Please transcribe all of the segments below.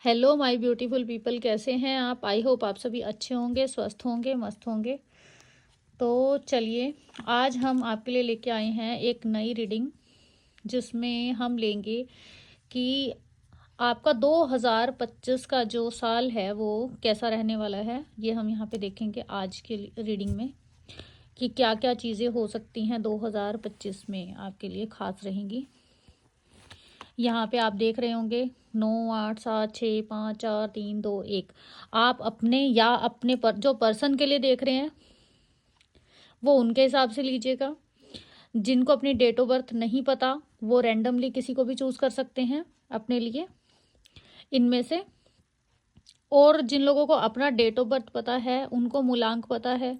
Hello my beautiful people, कैसे हैं आप? आई होप आप सभी अच्छे होंगे, स्वस्थ होंगे, मस्त होंगे। तो चलिए, आज हम आपके लिए लेके आए हैं एक नई रीडिंग, जिसमें हम लेंगे कि आपका 2025 का जो साल है वो कैसा रहने वाला है। ये हम यहाँ पे देखेंगे आज के रीडिंग में कि क्या क्या चीज़ें हो सकती हैं 2025 में आपके लिए खास रहेंगी। यहाँ पे आप देख रहे होंगे 9 8 7 6 5 4 3 2 1। आप अपने या अपने जो पर्सन के लिए देख रहे हैं वो उनके हिसाब से लीजिएगा। जिनको अपनी डेट ऑफ बर्थ नहीं पता वो रैंडमली किसी को भी चूज कर सकते हैं अपने लिए इनमें से। और जिन लोगों को अपना डेट ऑफ बर्थ पता है, उनको मूलांक पता है,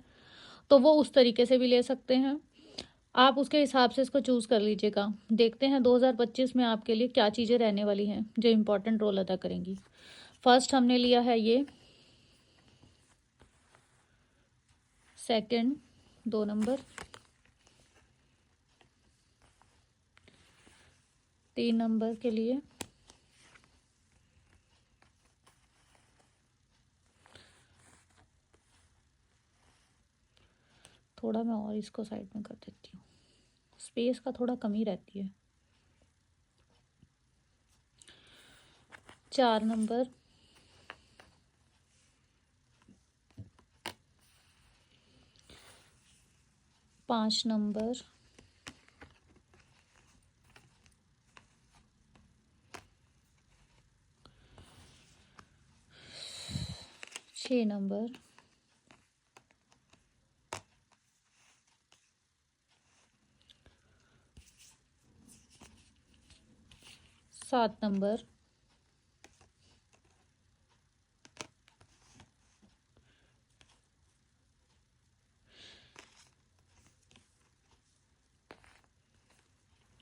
तो वो उस तरीके से भी ले सकते हैं। आप उसके हिसाब से इसको चूज कर लीजिएगा। देखते हैं 2025 में आपके लिए क्या चीज़ें रहने वाली हैं जो इम्पोर्टेंट रोल अदा करेंगी। फर्स्ट हमने लिया है ये, सेकंड 2 नंबर, 3 नंबर के लिए, थोड़ा मैं और इसको साइड में कर देती हूँ, स्पेस का थोड़ा कमी रहती है। 4 नंबर, 5 नंबर, 6 नंबर, 7 नंबर,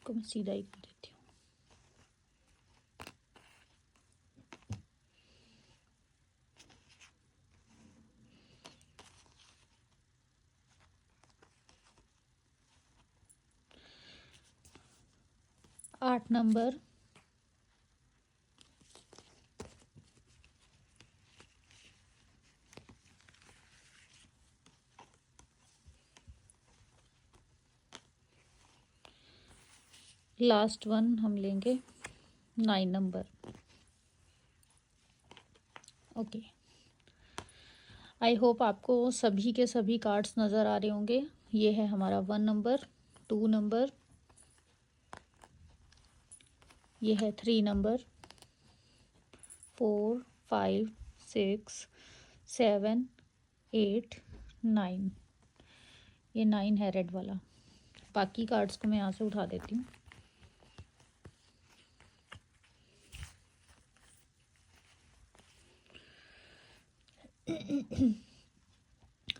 को मैं सीधा ही कर देती हूँ, 8 नंबर, 1 हम लेंगे 9 नंबर। ओके, आई होप आपको सभी के सभी कार्ड्स नज़र आ रहे होंगे। ये है हमारा 1 नंबर, 2 नंबर, ये है 3 नंबर, 4 5 6 7 8 9। ये 9 है रेड वाला। बाकी कार्ड्स को मैं यहाँ से उठा देती हूँ।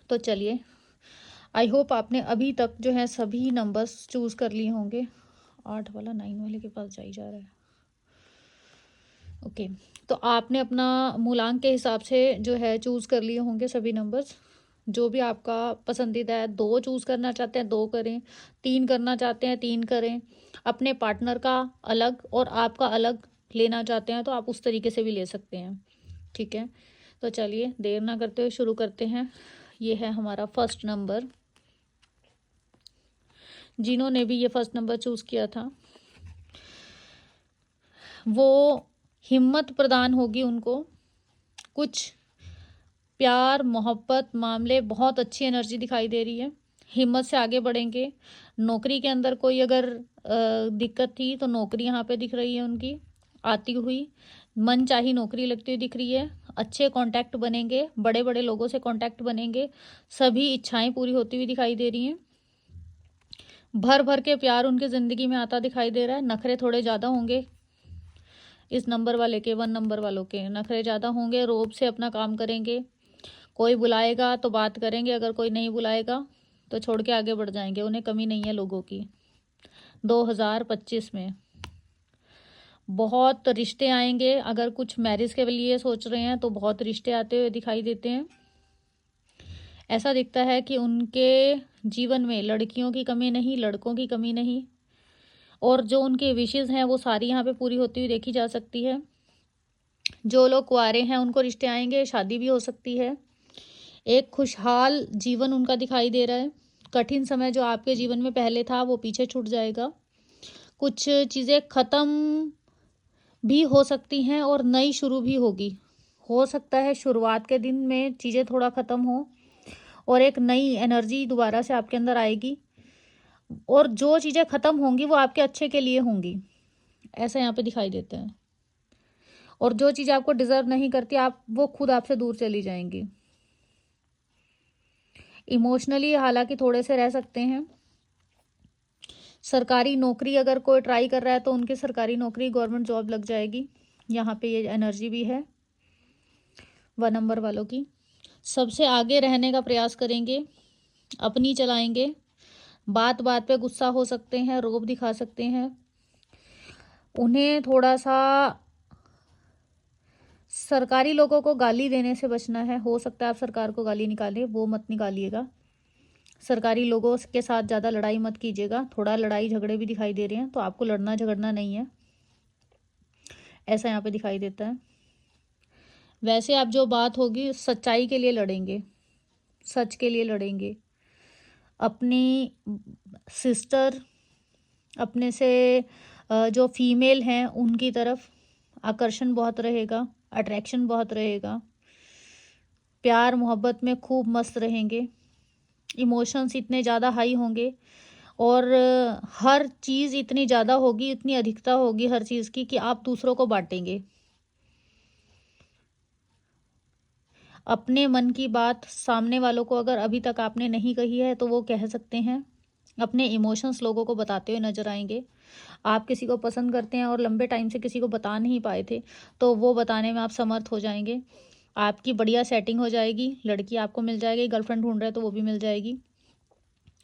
तो चलिए, आई होप आपने अभी तक जो है सभी नंबर्स चूज कर लिए होंगे। 8 वाला 9 वाले के पास जा रहा है। ओके, तो आपने अपना मूलांक के हिसाब से जो है चूज कर लिए होंगे सभी नंबर्स। जो भी आपका पसंदीदा है, 2 चूज करना चाहते हैं 2 करें, 3 करना चाहते हैं 3 करें, अपने पार्टनर का अलग और आपका अलग लेना चाहते हैं तो आप उस तरीके से भी ले सकते हैं। ठीक है, तो चलिए देर ना करते हुए शुरू करते हैं। ये है हमारा फर्स्ट नंबर। जिन्होंने भी ये फर्स्ट नंबर चूज किया था वो हिम्मत प्रदान होगी उनको। कुछ प्यार मोहब्बत मामले, बहुत अच्छी एनर्जी दिखाई दे रही है। हिम्मत से आगे बढ़ेंगे। नौकरी के अंदर कोई अगर दिक्कत थी तो नौकरी यहाँ पे दिख रही है उनकी आती हुई। मन चाही नौकरी लगती हुई दिख रही है। अच्छे कांटेक्ट बनेंगे, बड़े बड़े लोगों से कांटेक्ट बनेंगे। सभी इच्छाएं पूरी होती हुई दिखाई दे रही हैं। भर भर के प्यार उनके ज़िंदगी में आता दिखाई दे रहा है। नखरे थोड़े ज़्यादा होंगे इस नंबर वाले के, 1 नंबर वालों के नखरे ज़्यादा होंगे। रोब से अपना काम करेंगे। कोई बुलाएगा तो बात करेंगे, अगर कोई नहीं बुलाएगा तो छोड़ के आगे बढ़ जाएंगे। उन्हें कमी नहीं है लोगों की। 2025 में बहुत रिश्ते आएंगे। अगर कुछ मैरिज के लिए सोच रहे हैं तो बहुत रिश्ते आते हुए दिखाई देते हैं। ऐसा दिखता है कि उनके जीवन में लड़कियों की कमी नहीं, लड़कों की कमी नहीं, और जो उनके विशेष हैं वो सारी यहाँ पे पूरी होती हुई देखी जा सकती है। जो लोग कुंवारे हैं उनको रिश्ते आएंगे, शादी भी हो सकती है। एक खुशहाल जीवन उनका दिखाई दे रहा है। कठिन समय जो आपके जीवन में पहले था वो पीछे छूट जाएगा। कुछ चीज़ें ख़त्म भी हो सकती हैं और नई शुरू भी होगी। हो सकता है शुरुआत के दिन में चीज़ें थोड़ा ख़त्म हो और एक नई एनर्जी दोबारा से आपके अंदर आएगी, और जो चीज़ें ख़त्म होंगी वो आपके अच्छे के लिए होंगी, ऐसा यहाँ पे दिखाई देता है। और जो चीज़ आपको डिज़र्व नहीं करती आप, वो खुद आपसे दूर चली जाएंगी। इमोशनली हालांकि थोड़े से रह सकते हैं। सरकारी नौकरी अगर कोई ट्राई कर रहा है तो उनकी सरकारी नौकरी, गवर्नमेंट जॉब लग जाएगी। यहाँ पे ये एनर्जी भी है 1 नंबर वालों की। सबसे आगे रहने का प्रयास करेंगे, अपनी चलाएंगे। बात बात पे गुस्सा हो सकते हैं, रोब दिखा सकते हैं। उन्हें थोड़ा सा सरकारी लोगों को गाली देने से बचना है। हो सकता है आप सरकार को गाली निकालें, वो मत निकालिएगा। सरकारी लोगों के साथ ज़्यादा लड़ाई मत कीजिएगा। थोड़ा लड़ाई झगड़े भी दिखाई दे रहे हैं, तो आपको लड़ना झगड़ना नहीं है, ऐसा यहाँ पे दिखाई देता है। वैसे आप जो बात होगी सच्चाई के लिए लड़ेंगे, सच के लिए लड़ेंगे। अपनी सिस्टर, अपने से जो फीमेल हैं उनकी तरफ आकर्षण बहुत रहेगा, अट्रैक्शन बहुत रहेगा। प्यार मोहब्बत में खूब मस्त रहेंगे। इमोशंस इतने ज़्यादा हाई होंगे और हर चीज़ इतनी ज़्यादा होगी, इतनी अधिकता होगी हर चीज़ की कि आप दूसरों को बांटेंगे। अपने मन की बात सामने वालों को अगर अभी तक आपने नहीं कही है तो वो कह सकते हैं। अपने इमोशंस लोगों को बताते हुए नजर आएंगे। आप किसी को पसंद करते हैं और लंबे टाइम से किसी को बता नहीं पाए थे, तो वो बताने में आप समर्थ हो जाएंगे। आपकी बढ़िया सेटिंग हो जाएगी, लड़की आपको मिल जाएगी। गर्लफ्रेंड ढूंढ रहे हैं तो वो भी मिल जाएगी।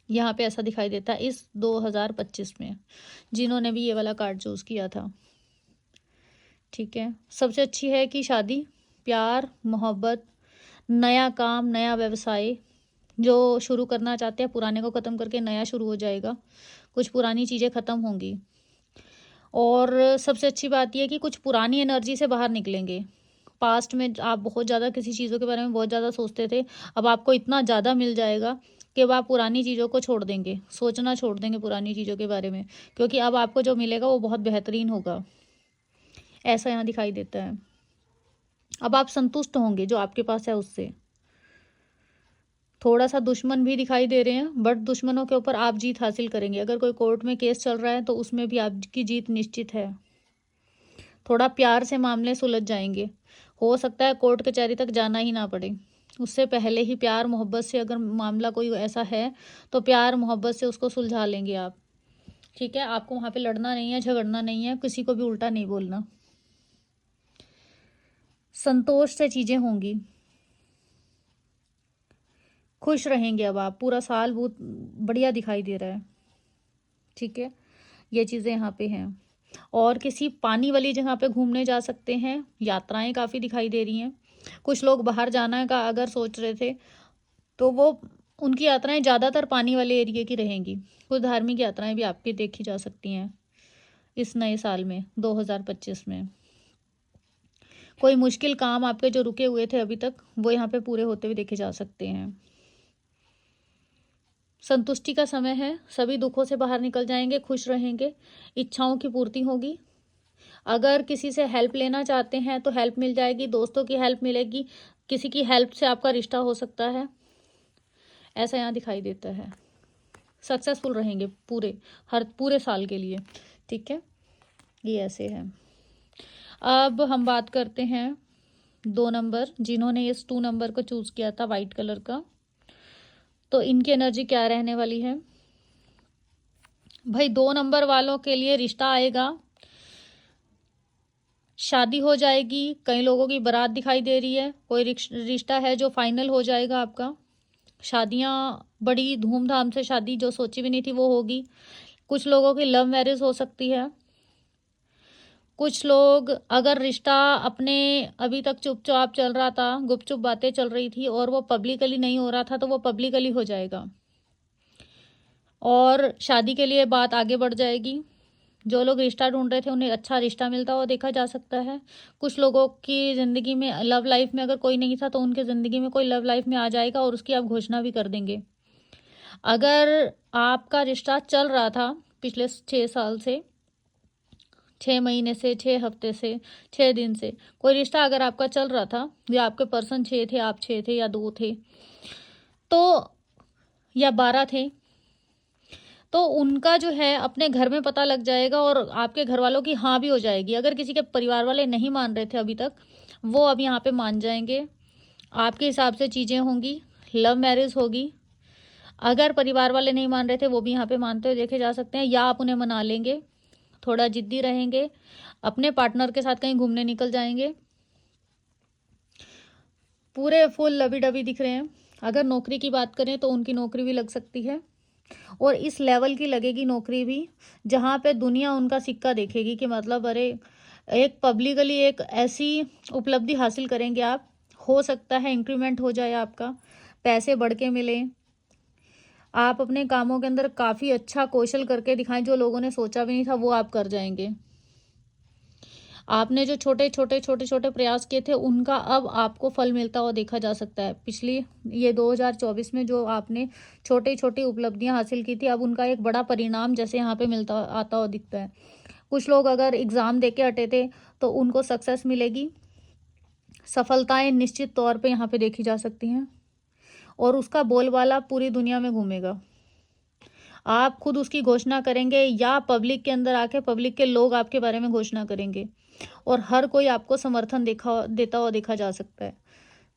यहाँ पे ऐसा दिखाई देता है इस 2025 में, जिन्होंने भी ये वाला कार्ड चूज़ किया था। ठीक है, सबसे अच्छी है कि शादी, प्यार, मोहब्बत, नया काम, नया व्यवसाय जो शुरू करना चाहते हैं, पुराने को ख़त्म करके नया शुरू हो जाएगा। कुछ पुरानी चीज़ें ख़त्म होंगी। और सबसे अच्छी बात यह कि कुछ पुरानी एनर्जी से बाहर निकलेंगे। पास्ट में आप बहुत ज़्यादा किसी चीज़ों के बारे में बहुत ज़्यादा सोचते थे, अब आपको इतना ज़्यादा मिल जाएगा कि अब आप पुरानी चीज़ों को छोड़ देंगे, सोचना छोड़ देंगे पुरानी चीज़ों के बारे में, क्योंकि अब आपको जो मिलेगा वो बहुत बेहतरीन होगा, ऐसा यहाँ दिखाई देता है। अब आप संतुष्ट होंगे जो आपके पास है उससे। थोड़ा सा दुश्मन भी दिखाई दे रहे हैं, बट दुश्मनों के ऊपर आप जीत हासिल करेंगे। अगर कोई कोर्ट में केस चल रहा है तो उसमें भी आपकी जीत निश्चित है। थोड़ा प्यार से मामले सुलझ जाएंगे। हो सकता है कोर्ट कचहरी तक जाना ही ना पड़े, उससे पहले ही प्यार मोहब्बत से अगर मामला कोई ऐसा है तो प्यार मोहब्बत से उसको सुलझा लेंगे आप। ठीक है, आपको वहाँ पे लड़ना नहीं है, झगड़ना नहीं है, किसी को भी उल्टा नहीं बोलना। संतोष से चीज़ें होंगी, खुश रहेंगे। अब आप पूरा साल बहुत बढ़िया दिखाई दे रहा है। ठीक है, ये चीज़ें यहाँ पे हैं। और किसी पानी वाली जगह पे घूमने जा सकते हैं। यात्राएं काफ़ी दिखाई दे रही हैं। कुछ लोग बाहर जाना का अगर सोच रहे थे तो वो उनकी यात्राएं ज़्यादातर पानी वाले एरिया की रहेंगी। कुछ धार्मिक यात्राएं भी आपकी देखी जा सकती हैं इस नए साल में 2025 में। कोई मुश्किल काम आपके जो रुके हुए थे अभी तक, वो यहाँ पे पूरे होते हुए देखे जा सकते हैं। संतुष्टि का समय है, सभी दुखों से बाहर निकल जाएंगे, खुश रहेंगे, इच्छाओं की पूर्ति होगी। अगर किसी से हेल्प लेना चाहते हैं तो हेल्प मिल जाएगी, दोस्तों की हेल्प मिलेगी, किसी की हेल्प से आपका रिश्ता हो सकता है, ऐसा यहाँ दिखाई देता है। सक्सेसफुल रहेंगे पूरे साल के लिए। ठीक है, ये ऐसे है। अब हम बात करते हैं 2 नंबर, जिन्होंने इस 2 नंबर को चूज़ किया था वाइट कलर का, तो इनकी एनर्जी क्या रहने वाली है भाई। 2 नंबर वालों के लिए रिश्ता आएगा, शादी हो जाएगी। कई लोगों की बारात दिखाई दे रही है। कोई रिश्ता है जो फाइनल हो जाएगा आपका। शादियां बड़ी धूमधाम से, शादी जो सोची भी नहीं थी वो होगी। कुछ लोगों की लव मैरिज हो सकती है। कुछ लोग अगर रिश्ता अपने अभी तक चुपचाप चल रहा था, गुपचुप बातें चल रही थी और वो पब्लिकली नहीं हो रहा था, तो वो पब्लिकली हो जाएगा और शादी के लिए बात आगे बढ़ जाएगी। जो लोग रिश्ता ढूंढ रहे थे उन्हें अच्छा रिश्ता मिलता हुआ देखा जा सकता है। कुछ लोगों की ज़िंदगी में लव लाइफ में अगर कोई नहीं था तो उनके ज़िंदगी में कोई लव लाइफ में आ जाएगा और उसकी आप घोषणा भी कर देंगे। अगर आपका रिश्ता चल रहा था पिछले 6 साल से, 6 महीने से, 6 हफ्ते से, 6 दिन से, कोई रिश्ता अगर आपका चल रहा था या आपके पर्सन 6 थे, आप 6 थे या 2 थे, तो या 12 थे, तो उनका जो है अपने घर में पता लग जाएगा और आपके घर वालों की हाँ भी हो जाएगी। अगर किसी के परिवार वाले नहीं मान रहे थे अभी तक, वो अब यहाँ पे मान जाएंगे। आपके हिसाब से चीज़ें होंगी, लव मैरिज होगी। अगर परिवार वाले नहीं मान रहे थे वो भी यहाँ पे मानते हुए देखे जा सकते हैं, या आप उन्हें मना लेंगे, थोड़ा जिद्दी रहेंगे, अपने पार्टनर के साथ कहीं घूमने निकल जाएंगे। पूरे फुल लवी डवी दिख रहे हैं। अगर नौकरी की बात करें तो उनकी नौकरी भी लग सकती है, और इस लेवल की लगेगी नौकरी भी जहाँ पे दुनिया उनका सिक्का देखेगी कि मतलब अरे, एक पब्लिकली एक ऐसी उपलब्धि हासिल करेंगे आप। हो सकता है इंक्रीमेंट हो जाए, आपका पैसे बढ़ के मिले, आप अपने कामों के अंदर काफ़ी अच्छा कौशल करके दिखाएं, जो लोगों ने सोचा भी नहीं था वो आप कर जाएंगे। आपने जो छोटे छोटे छोटे छोटे प्रयास किए थे उनका अब आपको फल मिलता हुआ देखा जा सकता है। पिछली ये 2024 में जो आपने छोटी छोटी उपलब्धियां हासिल की थी, अब उनका एक बड़ा परिणाम जैसे यहाँ पे मिलता आता हुआ दिखता है। कुछ लोग अगर एग्ज़ाम दे के हटे थे तो उनको सक्सेस मिलेगी, सफलताएं निश्चित तौर पे यहाँ पे देखी जा सकती हैं, और उसका बोलबाला पूरी दुनिया में घूमेगा। आप खुद उसकी घोषणा करेंगे या पब्लिक के अंदर आके पब्लिक के लोग आपके बारे में घोषणा करेंगे, और हर कोई आपको समर्थन देता हुआ देखा जा सकता है।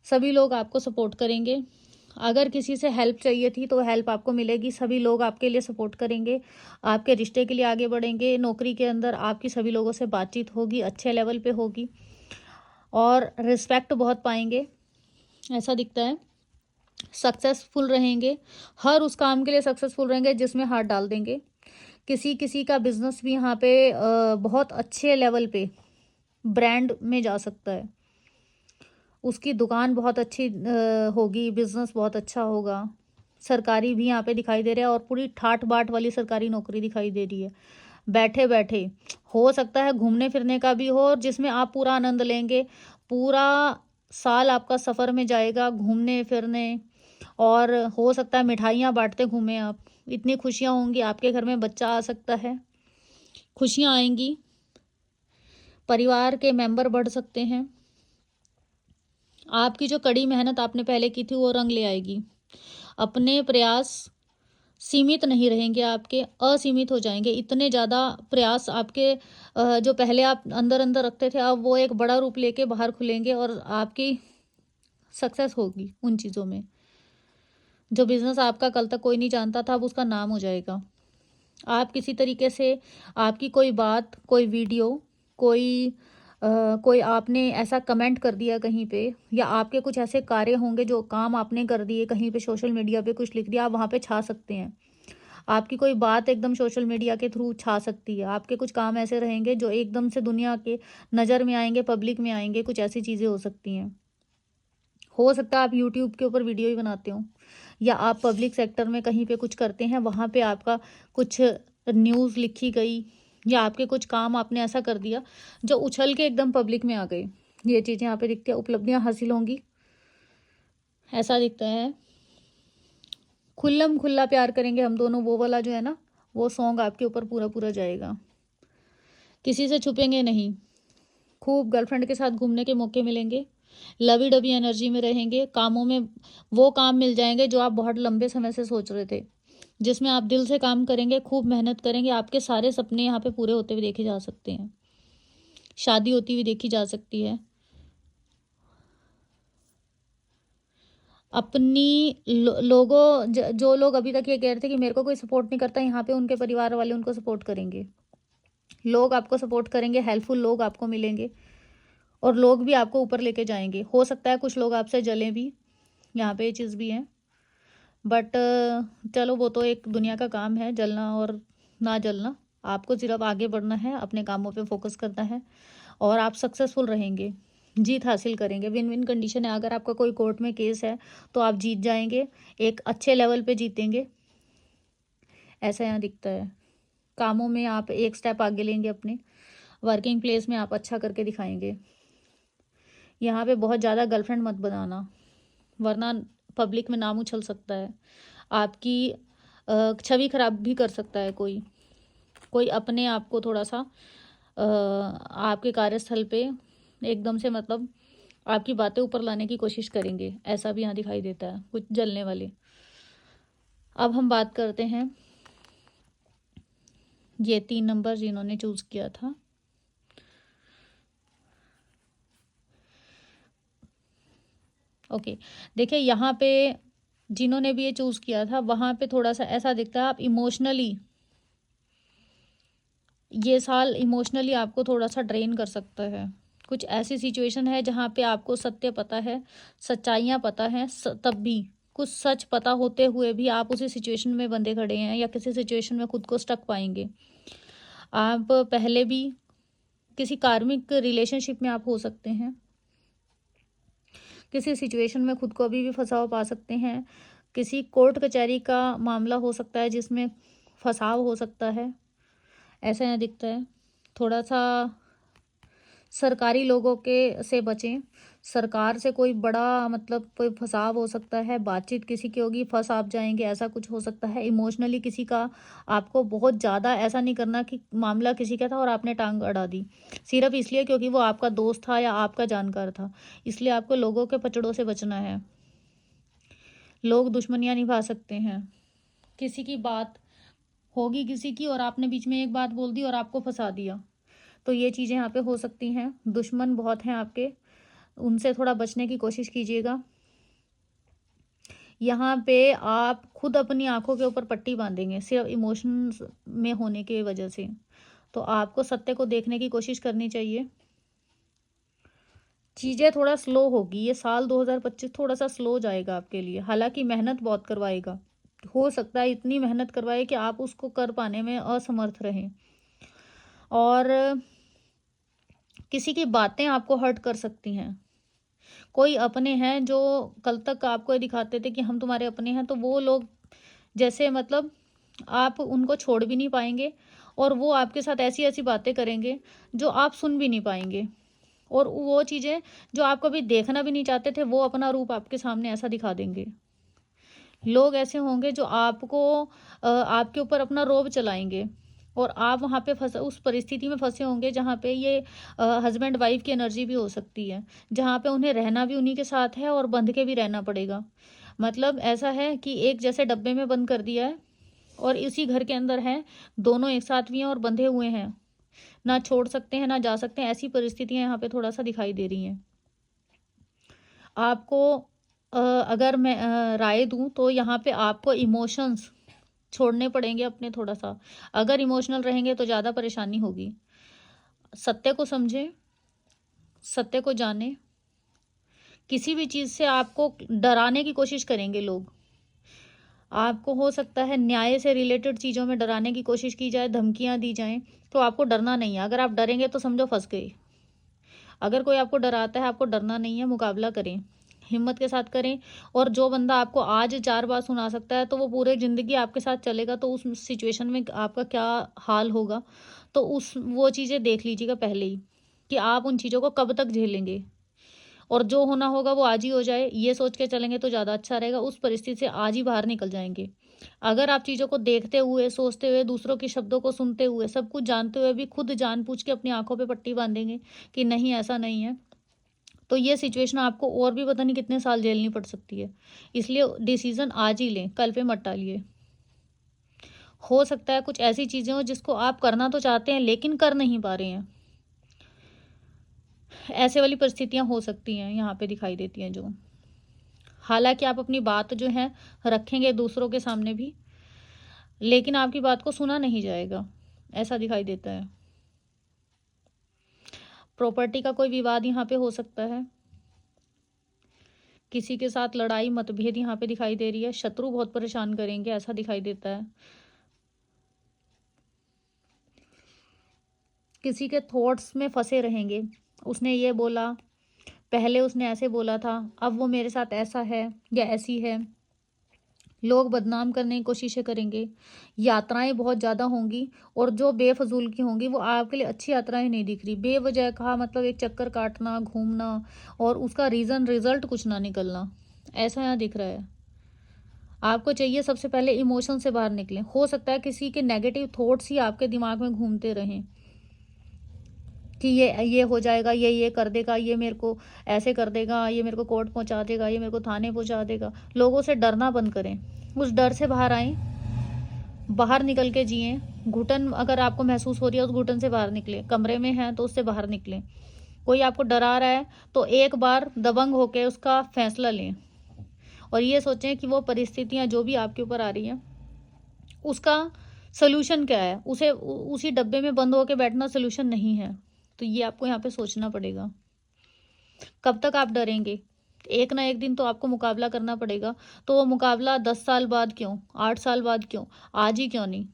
सभी लोग आपको सपोर्ट करेंगे। अगर किसी से हेल्प चाहिए थी तो हेल्प आपको मिलेगी। सभी लोग आपके लिए सपोर्ट करेंगे, आपके रिश्ते के लिए आगे बढ़ेंगे। नौकरी के अंदर आपकी सभी लोगों से बातचीत होगी, अच्छे लेवल पे होगी, और रिस्पेक्ट बहुत पाएंगे ऐसा दिखता है। सक्सेसफुल रहेंगे, हर उस काम के लिए सक्सेसफुल रहेंगे जिसमें हाथ डाल देंगे। किसी किसी का बिजनेस भी यहाँ पे बहुत अच्छे लेवल पे ब्रांड में जा सकता है। उसकी दुकान बहुत अच्छी होगी, बिजनेस बहुत अच्छा होगा। सरकारी भी यहाँ पे दिखाई दे रहा है, और पूरी ठाट बाट वाली सरकारी नौकरी दिखाई दे रही है। बैठे बैठे हो सकता है घूमने फिरने का भी हो, जिसमें आप पूरा आनंद लेंगे। पूरा साल आपका सफ़र में जाएगा घूमने फिरने, और हो सकता है मिठाइयाँ बांटते घूमें आप। इतनी खुशियाँ होंगी, आपके घर में बच्चा आ सकता है, खुशियाँ आएंगी, परिवार के मेंबर बढ़ सकते हैं। आपकी जो कड़ी मेहनत आपने पहले की थी वो रंग ले आएगी। अपने प्रयास सीमित नहीं रहेंगे, आपके असीमित हो जाएंगे। इतने ज़्यादा प्रयास आपके जो पहले आप अंदर अंदर रखते थे, अब वो एक बड़ा रूप लेके बाहर खुलेंगे, और आपकी सक्सेस होगी उन चीज़ों में। जो बिज़नेस आपका कल तक कोई नहीं जानता था, अब उसका नाम हो जाएगा। आप किसी तरीके से आपकी कोई बात, कोई वीडियो, कोई आपने ऐसा कमेंट कर दिया कहीं पे, या आपके कुछ ऐसे कार्य होंगे जो काम आपने कर दिए कहीं पे, सोशल मीडिया पे कुछ लिख दिया, आप वहाँ पे छा सकते हैं। आपकी कोई बात एकदम सोशल मीडिया के थ्रू छा सकती है। आपके कुछ काम ऐसे रहेंगे जो एकदम से दुनिया के नज़र में आएंगे, पब्लिक में आएंगे। कुछ ऐसी चीज़ें हो सकती हैं। हो सकता है आप यूट्यूब के ऊपर वीडियो ही बनाते हो, या आप पब्लिक सेक्टर में कहीं पे कुछ करते हैं, वहाँ पे आपका कुछ न्यूज़ लिखी गई, या आपके कुछ काम आपने ऐसा कर दिया जो उछल के एकदम पब्लिक में आ गए। ये चीज़ें यहाँ पे दिखती है। उपलब्धियाँ हासिल होंगी ऐसा दिखता है। खुल्लम खुल्ला प्यार करेंगे हम दोनों, वो वाला जो है ना, वो सॉन्ग आपके ऊपर पूरा पूरा जाएगा। किसी से छुपेंगे नहीं। खूब गर्लफ्रेंड के साथ घूमने के मौके मिलेंगे। लवी डबी एनर्जी में रहेंगे। कामों में वो काम मिल जाएंगे जो आप बहुत लंबे समय से सोच रहे थे, जिसमें आप दिल से काम करेंगे, खूब मेहनत करेंगे। आपके सारे सपने यहाँ पे पूरे होते हुए देखे जा सकते हैं। शादी होती हुई देखी जा सकती है। अपनी लोगों जो लोग अभी तक ये कह रहे थे कि मेरे को कोई सपोर्ट नहीं करता, यहाँ पे उनके परिवार वाले उनको सपोर्ट करेंगे। लोग आपको सपोर्ट करेंगे, हेल्पफुल लोग आपको मिलेंगे, और लोग भी आपको ऊपर लेके जाएंगे। हो सकता है कुछ लोग आपसे जलें भी, यहाँ पे ये चीज़ भी है। बट चलो वो तो एक दुनिया का काम है, जलना और ना जलना। आपको सिर्फ आगे बढ़ना है, अपने कामों पे फोकस करना है, और आप सक्सेसफुल रहेंगे, जीत हासिल करेंगे। विन विन कंडीशन है। अगर आपका कोई कोर्ट में केस है तो आप जीत जाएंगे, एक अच्छे लेवल पे जीतेंगे, ऐसा यहाँ दिखता है। कामों में आप एक स्टेप आगे लेंगे, अपने वर्किंग प्लेस में आप अच्छा करके दिखाएंगे। यहाँ पे बहुत ज़्यादा गर्लफ्रेंड मत बनाना, वरना पब्लिक में नाम उछल सकता है, आपकी छवि खराब भी कर सकता है। कोई अपने आप को थोड़ा सा आपके कार्यस्थल पे एकदम से मतलब आपकी बातें ऊपर लाने की कोशिश करेंगे, ऐसा भी यहाँ दिखाई देता है, कुछ जलने वाले। अब हम बात करते हैं ये 3 नंबर जिन्होंने चूज़ किया था। ओके, देखिए यहाँ पे जिन्होंने भी ये चूज़ किया था, वहाँ पे थोड़ा सा ऐसा दिखता है आप इमोशनली, ये साल इमोशनली आपको थोड़ा सा ड्रेन कर सकता है। कुछ ऐसी सिचुएशन है जहाँ पे आपको सत्य पता है, सच्चाइयाँ पता हैं, तब भी कुछ सच पता होते हुए भी आप उसी सिचुएशन में बंधे खड़े हैं, या किसी सिचुएशन में खुद को स्टक पाएंगे। आप पहले भी किसी कार्मिक रिलेशनशिप में आप हो सकते हैं, किसी सिचुएशन में खुद को अभी भी फंसाव पा सकते हैं, किसी कोर्ट कचहरी का मामला हो सकता है जिसमें फंसाव हो सकता है, ऐसा यहाँ दिखता है। थोड़ा सा सरकारी लोगों के से बचें, सरकार से कोई बड़ा मतलब कोई फंसाव हो सकता है, बातचीत किसी की होगी, फंस आप जाएंगे, ऐसा कुछ हो सकता है। इमोशनली किसी का आपको बहुत ज़्यादा ऐसा नहीं करना कि मामला किसी का था और आपने टांग अड़ा दी, सिर्फ इसलिए क्योंकि वो आपका दोस्त था या आपका जानकार था। इसलिए आपको लोगों के पचड़ों से बचना है। लोग दुश्मनियाँ निभा सकते हैं, किसी की बात होगी किसी की और आपने बीच में एक बात बोल दी और आपको फंसा दिया, तो ये चीज़ें यहाँ पे हो सकती हैं। दुश्मन बहुत हैं आपके, उनसे थोड़ा बचने की कोशिश कीजिएगा। यहाँ पे आप खुद अपनी आंखों के ऊपर पट्टी बांधेंगे सिर्फ इमोशंस में होने की वजह से, तो आपको सत्य को देखने की कोशिश करनी चाहिए। चीज़ें थोड़ा स्लो होगी, ये साल 2025 थोड़ा सा स्लो जाएगा आपके लिए, हालांकि मेहनत बहुत करवाएगा। हो सकता है इतनी मेहनत करवाए कि आप उसको कर पाने में असमर्थ रहें, और किसी की बातें आपको हर्ट कर सकती हैं। कोई अपने हैं जो कल तक आपको ये दिखाते थे कि हम तुम्हारे अपने हैं, तो वो लोग जैसे मतलब आप उनको छोड़ भी नहीं पाएंगे, और वो आपके साथ ऐसी ऐसी बातें करेंगे जो आप सुन भी नहीं पाएंगे, और वो चीज़ें जो आप कभी देखना भी नहीं चाहते थे, वो अपना रूप आपके सामने ऐसा दिखा देंगे। लोग ऐसे होंगे जो आपको आपके ऊपर अपना रोब चलाएंगे, और आप वहाँ पे फंस उस परिस्थिति में फंसे होंगे जहाँ पे ये हस्बैंड वाइफ की एनर्जी भी हो सकती है, जहाँ पे उन्हें रहना भी उन्हीं के साथ है और बंध के भी रहना पड़ेगा। मतलब ऐसा है कि एक जैसे डब्बे में बंद कर दिया है और इसी घर के अंदर हैं, दोनों एक साथ भी हैं और बंधे हुए हैं, ना छोड़ सकते हैं ना जा सकते हैं। ऐसी परिस्थितियाँ यहाँ पे थोड़ा सा दिखाई दे रही हैं। आपको अगर मैं राय दूं तो यहाँ पे आपको इमोशंस छोड़ने पड़ेंगे अपने थोड़ा सा। अगर इमोशनल रहेंगे तो ज़्यादा परेशानी होगी। सत्य को समझें, सत्य को जानें। किसी भी चीज़ से आपको डराने की कोशिश करेंगे लोग, आपको हो सकता है न्याय से रिलेटेड चीज़ों में डराने की कोशिश की जाए, धमकियाँ दी जाएं, तो आपको डरना नहीं है। अगर आप डरेंगे तो समझो फंस गए। अगर कोई आपको डराता है, आपको डरना नहीं है, मुकाबला करें, हिम्मत के साथ करें। और जो बंदा आपको आज 4 बार सुना सकता है, तो वो पूरे ज़िंदगी आपके साथ चलेगा, तो उस सिचुएशन में आपका क्या हाल होगा, तो वो चीज़ें देख लीजिएगा पहले ही कि आप उन चीज़ों को कब तक झेलेंगे। और जो होना होगा वो आज ही हो जाए, ये सोच के चलेंगे तो ज़्यादा अच्छा रहेगा। उस परिस्थिति से आज ही बाहर निकल जाएंगे। अगर आप चीज़ों को देखते हुए, सोचते हुए, दूसरों के शब्दों को सुनते हुए, सब कुछ जानते हुए भी खुद जानबूझ के अपनी आंखों पे पट्टी बांधेंगे कि नहीं ऐसा नहीं है, तो ये सिचुएशन आपको और भी पता नहीं कितने साल झेलनी पड़ सकती है। इसलिए डिसीजन आज ही लें, कल पे मत टालिए। हो सकता है कुछ ऐसी चीज़ें हो जिसको आप करना तो चाहते हैं लेकिन कर नहीं पा रहे हैं, ऐसे वाली परिस्थितियां हो सकती हैं, यहाँ पे दिखाई देती हैं जो। हालांकि आप अपनी बात जो है रखेंगे दूसरों के सामने भी, लेकिन आपकी बात को सुना नहीं जाएगा, ऐसा दिखाई देता है। प्रॉपर्टी का कोई विवाद यहाँ पे हो सकता है, किसी के साथ लड़ाई मतभेद यहाँ पे दिखाई दे रही है, शत्रु बहुत परेशान करेंगे, ऐसा दिखाई देता है। किसी के थॉट्स में फंसे रहेंगे, उसने ये बोला, पहले उसने ऐसे बोला था, अब वो मेरे साथ ऐसा है या ऐसी है, लोग बदनाम करने की कोशिशें करेंगे, यात्राएं बहुत ज़्यादा होंगी और जो बेफजूल की होंगी वो आपके लिए अच्छी यात्राएं नहीं दिख रही। बेवजह का मतलब एक चक्कर काटना, घूमना और उसका रिजल्ट कुछ ना निकलना, ऐसा यहाँ दिख रहा है। आपको चाहिए सबसे पहले इमोशन से बाहर निकलें। हो सकता है किसी के नेगेटिव थॉट्स ही आपके दिमाग में घूमते रहें कि ये हो जाएगा, ये कर देगा, ये मेरे को ऐसे कर देगा, ये मेरे को कोर्ट पहुंचा देगा, ये मेरे को थाने पहुंचा देगा। लोगों से डरना बंद करें, उस डर से बाहर आएं, बाहर निकल के जिएं। घुटन अगर आपको महसूस हो रही है उस घुटन से बाहर निकलें। कमरे में हैं तो उससे बाहर निकलें। कोई आपको डरा रहा है तो एक बार दबंग होकर उसका फैसला लें और ये सोचें कि वो परिस्थितियां जो भी आपके ऊपर आ रही हैं उसका सलूशन क्या है। उसी डब्बे में बंद होकर बैठना सलूशन नहीं है। तो ये आपको यहाँ पे सोचना पड़ेगा। कब तक आप डरेंगे? एक ना एक दिन तो आपको मुकाबला करना पड़ेगा। तो वो मुकाबला 10 साल बाद क्यों, 8 साल बाद क्यों, आज ही क्यों नहीं?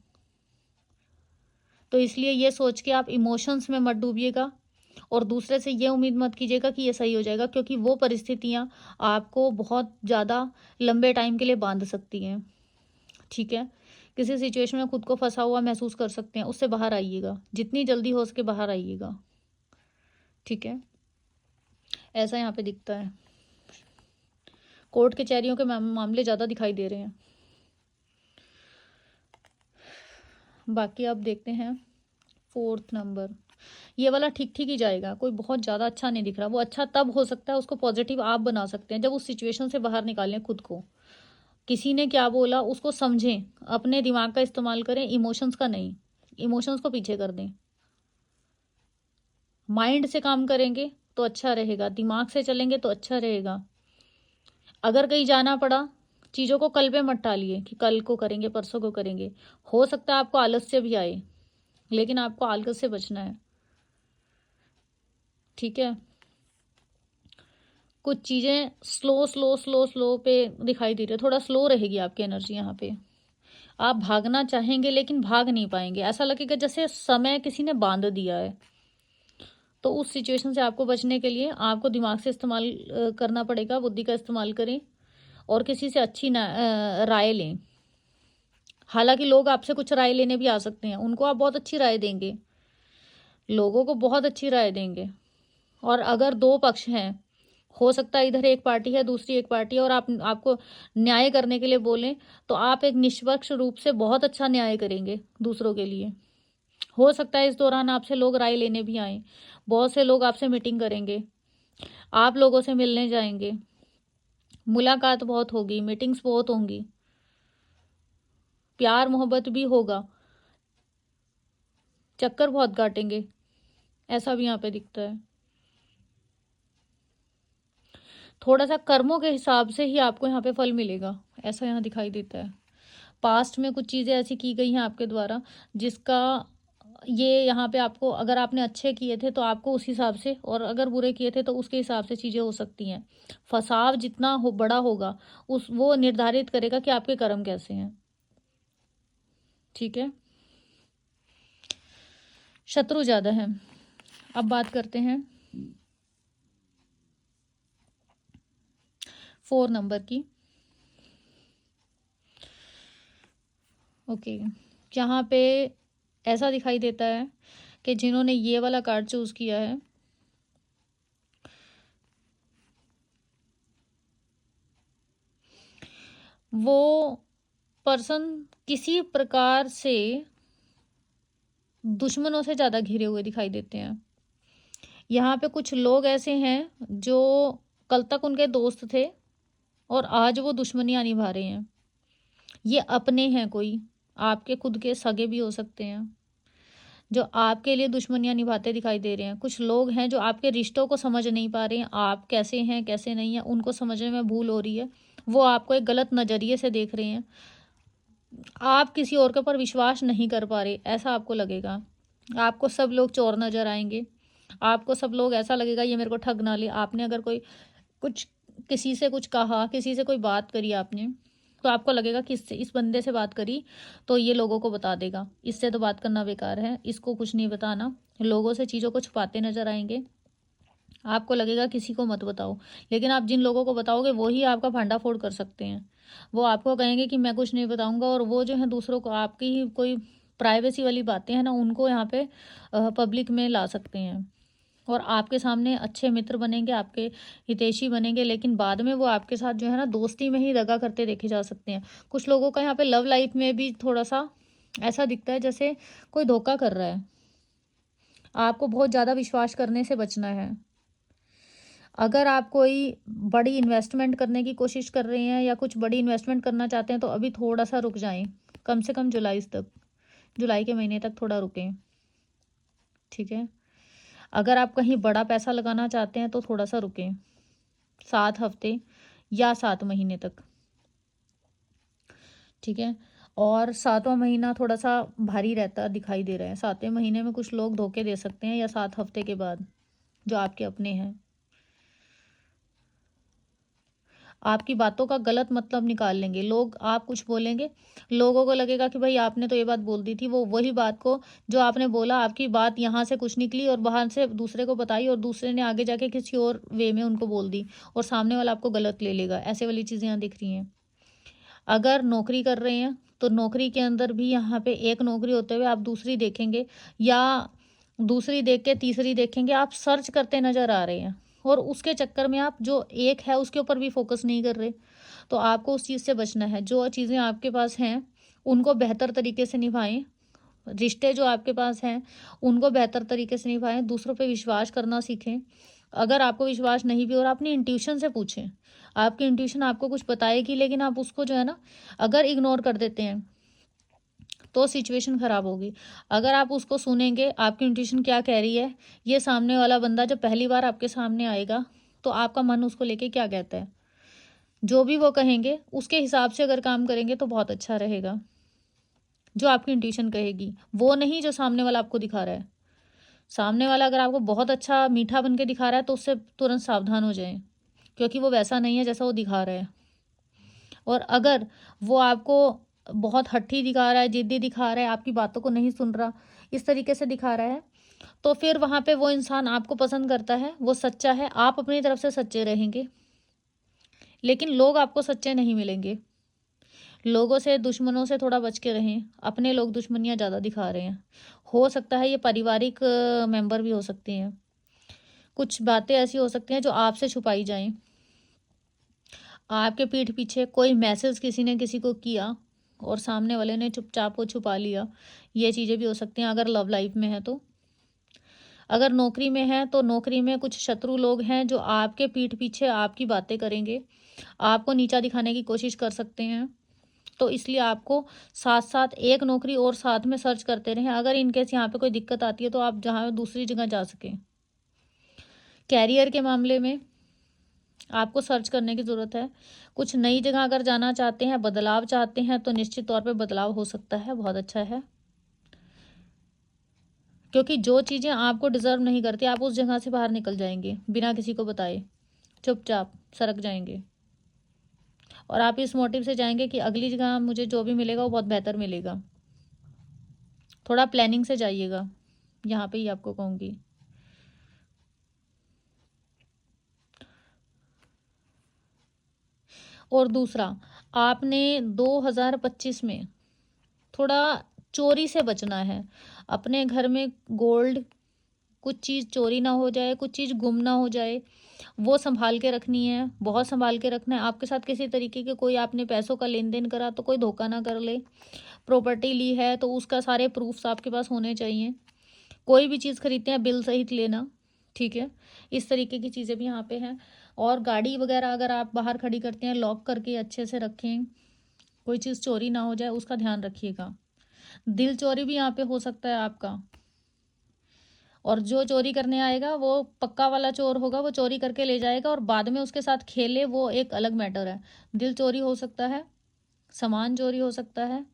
तो इसलिए ये सोच के आप इमोशंस में मत डूबिएगा और दूसरे से ये उम्मीद मत कीजिएगा कि ये सही हो जाएगा, क्योंकि वो परिस्थितियां आपको बहुत ज़्यादा लंबे टाइम के लिए बांध सकती हैं। ठीक है, किसी सिचुएशन में खुद को फंसा हुआ महसूस कर सकते हैं, उससे बाहर आइएगा, जितनी जल्दी हो सके बाहर आइएगा। ठीक है, ऐसा यहाँ पे दिखता है। कोर्ट कचहरियों के मामले ज़्यादा दिखाई दे रहे हैं। बाकी आप देखते हैं 4th नंबर, ये वाला ठीक ठीक ही जाएगा, कोई बहुत ज़्यादा अच्छा नहीं दिख रहा। वो अच्छा तब हो सकता है, उसको पॉजिटिव आप बना सकते हैं जब उस सिचुएशन से बाहर निकालें खुद को। किसी ने क्या बोला उसको समझें, अपने दिमाग का इस्तेमाल करें, इमोशंस का नहीं। इमोशंस को पीछे कर दें, माइंड से काम करेंगे तो अच्छा रहेगा, दिमाग से चलेंगे तो अच्छा रहेगा। अगर कहीं जाना पड़ा, चीज़ों को कल पे मत टालिए कि कल को करेंगे, परसों को करेंगे। हो सकता है आपको आलस्य भी आए, लेकिन आपको आलस से बचना है। ठीक है, कुछ चीज़ें स्लो स्लो स्लो स्लो पे दिखाई दे रही है, थोड़ा स्लो रहेगी आपकी एनर्जी यहाँ पे। आप भागना चाहेंगे लेकिन भाग नहीं पाएंगे, ऐसा लगेगा जैसे समय किसी ने बांध दिया है। तो उस सिचुएशन से आपको बचने के लिए आपको दिमाग से इस्तेमाल करना पड़ेगा, बुद्धि का इस्तेमाल करें और किसी से अच्छी राय लें। हालांकि लोग आपसे कुछ राय लेने भी आ सकते हैं, उनको आप बहुत अच्छी राय देंगे, लोगों को बहुत अच्छी राय देंगे। और अगर दो पक्ष हैं, हो सकता है इधर एक पार्टी है दूसरी एक पार्टी है, और आपको न्याय करने के लिए बोलें तो आप एक निष्पक्ष रूप से बहुत अच्छा न्याय करेंगे दूसरों के लिए। हो सकता है इस दौरान आपसे लोग राय लेने भी आए, बहुत से लोग आपसे मीटिंग करेंगे, आप लोगों से मिलने जाएंगे, मुलाकात बहुत होगी, मीटिंग्स बहुत होंगी, प्यार मोहब्बत भी होगा, चक्कर बहुत काटेंगे, ऐसा भी यहाँ पे दिखता है। थोड़ा सा कर्मों के हिसाब से ही आपको यहाँ पे फल मिलेगा, ऐसा यहाँ दिखाई देता है। पास्ट में कुछ चीज़ें ऐसी की गई हैं आपके द्वारा जिसका ये यहाँ पे आपको, अगर आपने अच्छे किए थे तो आपको उस हिसाब से, और अगर बुरे किए थे तो उसके हिसाब से चीज़ें हो सकती हैं। फसाव जितना बड़ा होगा वो निर्धारित करेगा कि आपके कर्म कैसे हैं। ठीक है, शत्रु ज़्यादा है। अब बात करते हैं 4 नंबर की। ओके, यहाँ पे ऐसा दिखाई देता है कि जिन्होंने ये वाला कार्ड चूज किया है वो पर्सन किसी प्रकार से दुश्मनों से ज़्यादा घिरे हुए दिखाई देते हैं। यहाँ पे कुछ लोग ऐसे हैं जो कल तक उनके दोस्त थे और आज वो दुश्मनियाँ निभा रहे हैं। ये अपने हैं, कोई आपके खुद के सगे भी हो सकते हैं जो आपके लिए दुश्मनियाँ निभाते दिखाई दे रहे हैं। कुछ लोग हैं जो आपके रिश्तों को समझ नहीं पा रहे हैं, आप कैसे हैं कैसे नहीं हैं उनको समझने में भूल हो रही है। वो आपको एक गलत नज़रिए से देख रहे हैं, आप किसी और के ऊपर विश्वास नहीं कर पा रहे, ऐसा आपको लगेगा। आपको सब लोग चोर नज़र आएंगे, आपको सब लोग ऐसा लगेगा ये मेरे को ठग ना ले। आपने अगर कोई कुछ किसी से कुछ कहा, किसी से कोई बात करी आपने, तो आपको लगेगा कि इस बंदे से बात करी तो ये लोगों को बता देगा, इससे तो बात करना बेकार है, इसको कुछ नहीं बताना। लोगों से चीज़ों को छुपाते नजर आएंगे। आपको लगेगा किसी को मत बताओ, लेकिन आप जिन लोगों को बताओगे वो ही आपका भांडाफोड़ कर सकते हैं। वो आपको कहेंगे कि मैं कुछ नहीं बताऊंगा, और वो जो है दूसरों को आपकी ही कोई प्राइवेसी वाली बातें हैं ना, उनको यहाँ पे पब्लिक में ला सकते हैं, और आपके सामने अच्छे मित्र बनेंगे, आपके हितैषी बनेंगे, लेकिन बाद में वो आपके साथ जो है ना दोस्ती में ही दगा करते देखे जा सकते हैं। कुछ लोगों का यहाँ पे लव लाइफ में भी थोड़ा सा ऐसा दिखता है जैसे कोई धोखा कर रहा है। आपको बहुत ज़्यादा विश्वास करने से बचना है। अगर आप कोई बड़ी इन्वेस्टमेंट करने की कोशिश कर रहे हैं या कुछ बड़ी इन्वेस्टमेंट करना चाहते हैं तो अभी थोड़ा सा रुक जाएं, कम से कम जुलाई के महीने तक थोड़ा रुकें, ठीक है। अगर आप कहीं बड़ा पैसा लगाना चाहते हैं तो थोड़ा सा रुकें, 7 हफ्ते या 7 महीने तक, ठीक है। और 7वां महीना थोड़ा सा भारी रहता दिखाई दे रहा है। 7वें महीने में कुछ लोग धोखे दे सकते हैं, या 7 हफ्ते के बाद जो आपके अपने हैं आपकी बातों का गलत मतलब निकाल लेंगे लोग। आप कुछ बोलेंगे, लोगों को लगेगा कि भाई आपने तो ये बात बोल दी थी, वो वही बात को जो आपने बोला, आपकी बात यहाँ से कुछ निकली और बाहर से दूसरे को बताई, और दूसरे ने आगे जाके किसी और वे में उनको बोल दी, और सामने वाला आपको गलत ले लेगा। ऐसे वाली चीज़ें यहाँ दिख रही हैं। अगर नौकरी कर रहे हैं तो नौकरी के अंदर भी यहाँ पे एक नौकरी होते हुए आप दूसरी देखेंगे, या दूसरी देख के तीसरी देखेंगे। आप सर्च करते नज़र आ रहे हैं, और उसके चक्कर में आप जो एक है उसके ऊपर भी फोकस नहीं कर रहे। तो आपको उस चीज़ से बचना है। जो चीज़ें आपके पास हैं उनको बेहतर तरीके से निभाएं। रिश्ते जो आपके पास हैं उनको बेहतर तरीके से निभाएं। दूसरों पे विश्वास करना सीखें। अगर आपको विश्वास नहीं भी हो रहा, अपनी इंट्यूशन से पूछें। आपकी इंट्यूशन आपको कुछ बताएगी, लेकिन आप उसको जो है ना अगर इग्नोर कर देते हैं तो सिचुएशन ख़राब होगी। अगर आप उसको सुनेंगे, आपकी इंट्यूशन क्या कह रही है, ये सामने वाला बंदा जब पहली बार आपके सामने आएगा तो आपका मन उसको लेके क्या कहता है, जो भी वो कहेंगे उसके हिसाब से अगर काम करेंगे तो बहुत अच्छा रहेगा। जो आपकी इंट्यूशन कहेगी, वो नहीं जो सामने वाला आपको दिखा रहा है। सामने वाला अगर आपको बहुत अच्छा मीठा बन के दिखा रहा है तो उससे तुरंत सावधान हो जाएं, क्योंकि वो वैसा नहीं है जैसा वो दिखा रहा है। और अगर वो आपको बहुत हट्टी दिखा रहा है, जिद्दी दिखा रहा है, आपकी बातों को नहीं सुन रहा, इस तरीके से दिखा रहा है, तो फिर वहाँ पे वो इंसान आपको पसंद करता है, वो सच्चा है। आप अपनी तरफ से सच्चे रहेंगे, लेकिन लोग आपको सच्चे नहीं मिलेंगे। लोगों से, दुश्मनों से थोड़ा बच के रहें। अपने लोग दुश्मनियाँ ज़्यादा दिखा रहे हैं। हो सकता है ये पारिवारिक मेंबर भी हो सकते हैं। कुछ बातें ऐसी हो सकती हैं जो आपसे छुपाई जाएं। आपके पीठ पीछे कोई मैसेज किसी ने किसी को किया और सामने वाले ने चुपचाप वो छुपा लिया। ये चीज़ें भी हो सकती हैं अगर लव लाइफ में है तो। अगर नौकरी में है तो नौकरी में कुछ शत्रु लोग हैं जो आपके पीठ पीछे आपकी बातें करेंगे, आपको नीचा दिखाने की कोशिश कर सकते हैं। तो इसलिए आपको साथ साथ एक नौकरी और साथ में सर्च करते रहें। अगर इनकेस यहाँ पे कोई दिक्कत आती है तो आप जहाँ दूसरी जगह जा सकें। कैरियर के मामले में आपको सर्च करने की ज़रूरत है। कुछ नई जगह अगर जाना चाहते हैं, बदलाव चाहते हैं, तो निश्चित तौर पे बदलाव हो सकता है, बहुत अच्छा है। क्योंकि जो चीज़ें आपको डिज़र्व नहीं करती, आप उस जगह से बाहर निकल जाएंगे बिना किसी को बताए, चुपचाप सरक जाएंगे। और आप इस मोटिव से जाएंगे कि अगली जगह मुझे जो भी मिलेगा वो बहुत बेहतर मिलेगा। थोड़ा प्लानिंग से जाइएगा, यहाँ पे ही आपको कहूँगी। और दूसरा, आपने 2025 में थोड़ा चोरी से बचना है। अपने घर में गोल्ड, कुछ चीज़ चोरी ना हो जाए, कुछ चीज़ गुम ना हो जाए, वो संभाल के रखनी है, बहुत संभाल के रखना है। आपके साथ किसी तरीके के कोई आपने पैसों का लेन देन करा तो कोई धोखा ना कर ले। प्रॉपर्टी ली है तो उसका सारे प्रूफ्स आपके पास होने चाहिए। कोई भी चीज़ खरीदते हैं बिल सहित लेना, ठीक है। इस तरीके की चीज़ें भी यहाँ पे हैं। और गाड़ी वगैरह अगर आप बाहर खड़ी करते हैं, लॉक करके अच्छे से रखें, कोई चीज़ चोरी ना हो जाए, उसका ध्यान रखिएगा। दिल चोरी भी यहाँ पे हो सकता है आपका। और जो चोरी करने आएगा वो पक्का वाला चोर होगा, वो चोरी करके ले जाएगा और बाद में उसके साथ खेले, वो एक अलग मैटर है। दिल चोरी हो सकता है, सामान चोरी हो सकता है,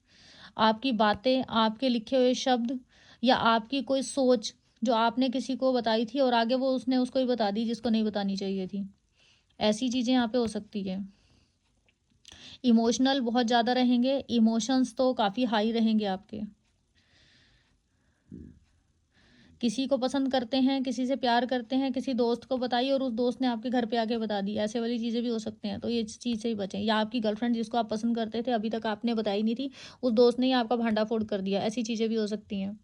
आपकी बातें, आपके लिखे हुए शब्द, या आपकी कोई सोच जो आपने किसी को बताई थी और आगे वो उसने उसको ही बता दी जिसको नहीं बतानी चाहिए थी। ऐसी चीज़ें यहाँ पे हो सकती है। इमोशनल बहुत ज़्यादा रहेंगे, इमोशंस तो काफ़ी हाई रहेंगे आपके। किसी को पसंद करते हैं, किसी से प्यार करते हैं, किसी दोस्त को बताई और उस दोस्त ने आपके घर पे आके बता दी, ऐसे वाली चीज़ें भी हो सकती हैं। तो ये चीज़ से ही बचें। या आपकी गर्लफ्रेंड जिसको आप पसंद करते थे अभी तक आपने बताई नहीं थी, उस दोस्त ने ही आपका भांडाफोड़ कर दिया, ऐसी चीज़ें भी हो सकती हैं।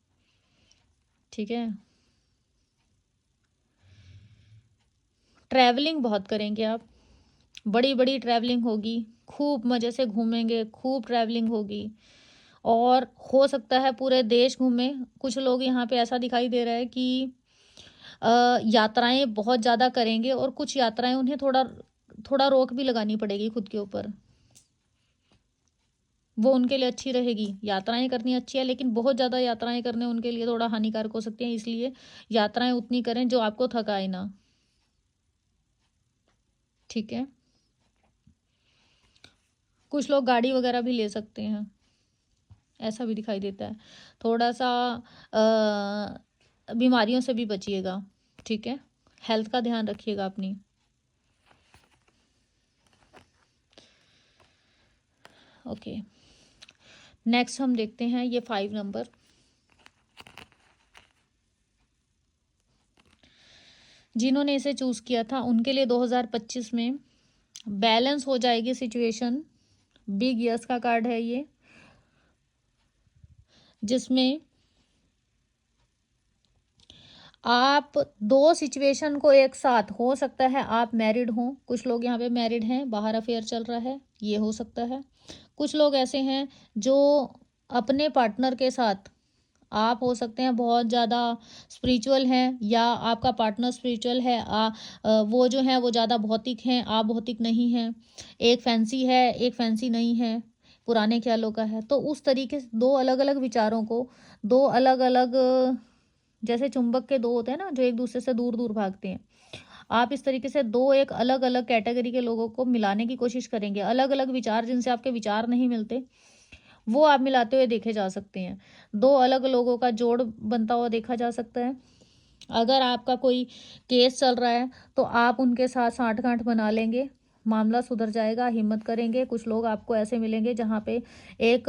ठीक है। ट्रैवलिंग बहुत करेंगे आप, बड़ी बड़ी ट्रैवलिंग होगी, खूब मज़े से घूमेंगे, खूब ट्रैवलिंग होगी और हो सकता है पूरे देश घूमें। कुछ लोग यहाँ पे ऐसा दिखाई दे रहा है कि यात्राएं बहुत ज़्यादा करेंगे और कुछ यात्राएं उन्हें थोड़ा थोड़ा रोक भी लगानी पड़ेगी खुद के ऊपर, वो उनके लिए अच्छी रहेगी। यात्राएं करनी अच्छी है, लेकिन बहुत ज़्यादा यात्राएं करने उनके लिए थोड़ा हानिकारक हो सकती हैं, इसलिए यात्राएं उतनी करें जो आपको थकाए ना। ठीक है। कुछ लोग गाड़ी वगैरह भी ले सकते हैं, ऐसा भी दिखाई देता है। थोड़ा सा बीमारियों से भी बचिएगा। ठीक है। हेल्थ का ध्यान रखिएगा अपनी। ओके, नेक्स्ट हम देखते हैं ये 5 नंबर। जिन्होंने इसे चूज़ किया था उनके लिए 2025 में बैलेंस हो जाएगी सिचुएशन। बिग यस का कार्ड है ये, जिसमें आप 2 सिचुएशन को एक साथ, हो सकता है आप मैरिड हों, कुछ लोग यहाँ पे मैरिड हैं, बाहर अफेयर चल रहा है, ये हो सकता है। कुछ लोग ऐसे हैं जो अपने पार्टनर के साथ, आप हो सकते हैं बहुत ज़्यादा स्पिरिचुअल हैं या आपका पार्टनर स्पिरिचुअल है, वो जो है वो ज़्यादा भौतिक हैं, आप भौतिक नहीं हैं। एक फैंसी है, एक फैंसी नहीं है, पुराने ख्यालों का है। तो उस तरीके से 2 अलग अलग विचारों को, 2 अलग अलग, जैसे चुंबक के 2 होते हैं ना जो एक दूसरे से दूर दूर भागते हैं, आप इस तरीके से 2 एक अलग अलग कैटेगरी के लोगों को मिलाने की कोशिश करेंगे। अलग अलग विचार, जिनसे आपके विचार नहीं मिलते, वो आप मिलाते हुए देखे जा सकते हैं। 2 अलग लोगों का जोड़ बनता हुआ देखा जा सकता है। अगर आपका कोई केस चल रहा है तो आप उनके साथ साठगांठ बना लेंगे, मामला सुधर जाएगा, हिम्मत करेंगे। कुछ लोग आपको ऐसे मिलेंगे जहाँ पे एक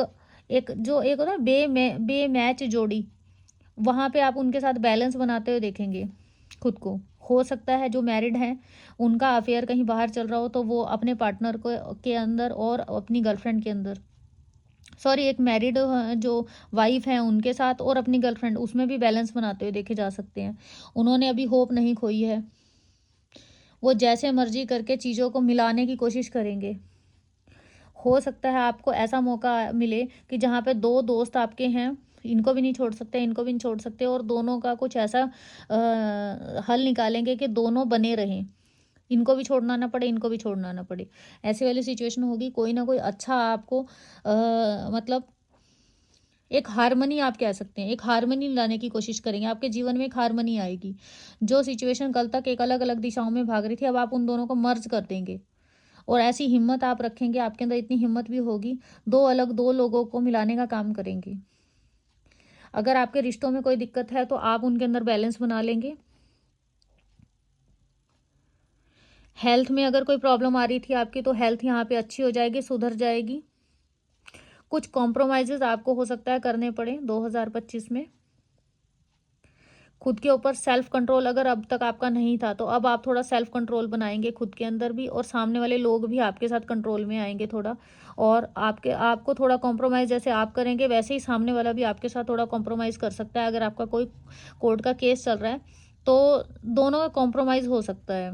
एक जो एक होता है बेमैच जोड़ी, वहाँ पे आप उनके साथ बैलेंस बनाते हुए देखेंगे खुद को। हो सकता है जो मैरिड हैं उनका अफेयर कहीं बाहर चल रहा हो, तो वो अपने पार्टनर को के अंदर और अपनी गर्लफ्रेंड के अंदर, सॉरी, एक मैरिड जो वाइफ है उनके साथ और अपनी गर्लफ्रेंड, उसमें भी बैलेंस बनाते हुए देखे जा सकते हैं। उन्होंने अभी होप नहीं खोई है, वो जैसे मर्जी करके चीज़ों को मिलाने की कोशिश करेंगे। हो सकता है आपको ऐसा मौका मिले कि जहाँ पे 2 दोस्त आपके हैं, इनको भी नहीं छोड़ सकते, इनको भी नहीं छोड़ सकते, और दोनों का कुछ ऐसा हल निकालेंगे कि दोनों बने रहें, इनको भी छोड़ना ना पड़े, इनको भी छोड़ना ना पड़े। ऐसी वाली सिचुएशन होगी। कोई ना कोई अच्छा आपको मतलब एक हारमनी, आप कह सकते हैं, एक हारमनी लाने की कोशिश करेंगे। आपके जीवन में एक हारमनी आएगी। जो सिचुएशन कल तक एक अलग अलग दिशाओं में भाग रही थी, अब आप उन दोनों को मर्ज कर देंगे। और ऐसी हिम्मत आप रखेंगे, आपके अंदर इतनी हिम्मत भी होगी, 2 लोगों को मिलाने का काम करेंगे। अगर आपके रिश्तों में कोई दिक्कत है तो आप उनके अंदर बैलेंस बना लेंगे। हेल्थ में अगर कोई प्रॉब्लम आ रही थी आपकी, तो हेल्थ यहाँ पे अच्छी हो जाएगी, सुधर जाएगी। कुछ कॉम्प्रोमाइजेज आपको हो सकता है करने पड़े 2025 में। खुद के ऊपर सेल्फ कंट्रोल अगर अब तक आपका नहीं था, तो अब आप थोड़ा सेल्फ कंट्रोल बनाएंगे खुद के अंदर भी, और सामने वाले लोग भी आपके साथ कंट्रोल में आएंगे थोड़ा। और आपको थोड़ा कॉम्प्रोमाइज़ जैसे आप करेंगे, वैसे ही सामने वाला भी आपके साथ थोड़ा कॉम्प्रोमाइज़ कर सकता है। अगर आपका कोई कोर्ट का केस चल रहा है तो दोनों का कॉम्प्रोमाइज़ हो सकता है।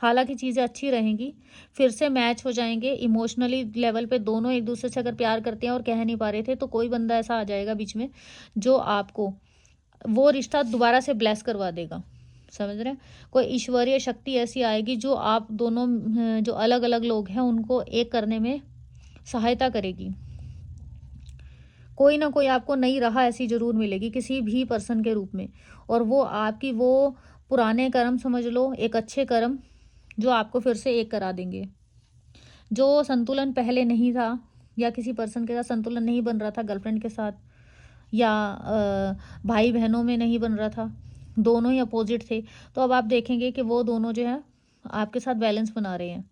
हालांकि चीज़ें अच्छी रहेंगी, फिर से मैच हो जाएंगे इमोशनली लेवल पे। दोनों एक दूसरे से अगर प्यार करते हैं और कह नहीं पा रहे थे, तो कोई बंदा ऐसा आ जाएगा बीच में जो आपको वो रिश्ता दोबारा से ब्लेस करवा देगा। समझ रहे हैं? कोई ईश्वरीय शक्ति ऐसी आएगी जो आप दोनों जो अलग अलग लोग हैं उनको एक करने में सहायता करेगी। कोई ना कोई आपको नई राह ऐसी जरूर मिलेगी किसी भी पर्सन के रूप में, और वो आपकी वो पुराने कर्म समझ लो, एक अच्छे कर्म जो आपको फिर से एक करा देंगे। जो संतुलन पहले नहीं था, या किसी पर्सन के साथ संतुलन नहीं बन रहा था, गर्लफ्रेंड के साथ या भाई बहनों में नहीं बन रहा था, दोनों ही अपोजिट थे, तो अब आप देखेंगे कि वो दोनों जो है आपके साथ बैलेंस बना रहे हैं।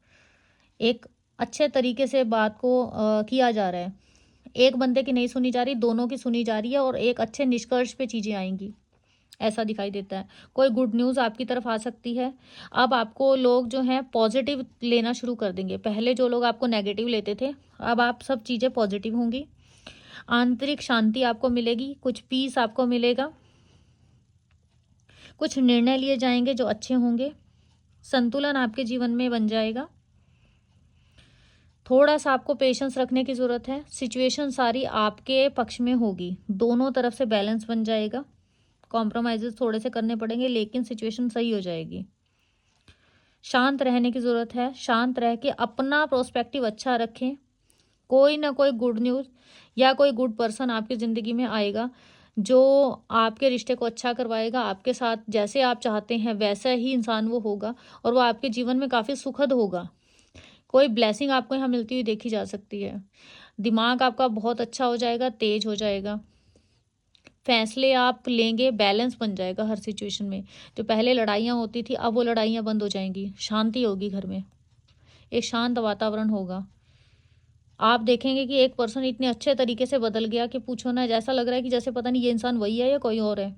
एक अच्छे तरीके से बात को किया जा रहा है, एक बंदे की नहीं सुनी जा रही, दोनों की सुनी जा रही है और एक अच्छे निष्कर्ष पे चीज़ें आएंगी, ऐसा दिखाई देता है। कोई गुड न्यूज़ आपकी तरफ आ सकती है। अब आपको लोग जो हैं पॉजिटिव लेना शुरू कर देंगे। पहले जो लोग आपको नेगेटिव लेते थे, अब आप सब चीज़ें पॉजिटिव होंगी। आंतरिक शांति आपको मिलेगी, कुछ पीस आपको मिलेगा, कुछ निर्णय लिए जाएंगे जो अच्छे होंगे, संतुलन आपके जीवन में बन जाएगा। थोड़ा सा आपको पेशेंस रखने की ज़रूरत है। सिचुएशन सारी आपके पक्ष में होगी, दोनों तरफ से बैलेंस बन जाएगा। कॉम्प्रोमाइज़ेस थोड़े से करने पड़ेंगे लेकिन सिचुएशन सही हो जाएगी। शांत रहने की ज़रूरत है, शांत रह के अपना प्रोस्पेक्टिव अच्छा रखें। कोई ना कोई गुड न्यूज़ या कोई गुड पर्सन आपकी ज़िंदगी में आएगा जो आपके रिश्ते को अच्छा करवाएगा। आपके साथ जैसे आप चाहते हैं वैसा ही इंसान वो होगा और वो आपके जीवन में काफ़ी सुखद होगा। कोई ब्लेसिंग आपको यहाँ मिलती हुई देखी जा सकती है। दिमाग आपका बहुत अच्छा हो जाएगा, तेज हो जाएगा, फैसले आप लेंगे, बैलेंस बन जाएगा हर सिचुएशन में। जो पहले लड़ाइयाँ होती थी अब वो लड़ाइयाँ बंद हो जाएंगी, शांति होगी घर में, एक शांत वातावरण होगा। आप देखेंगे कि एक पर्सन इतने अच्छे तरीके से बदल गया कि पूछो ना, जैसा लग रहा है कि जैसे पता नहीं ये इंसान वही है या कोई और है।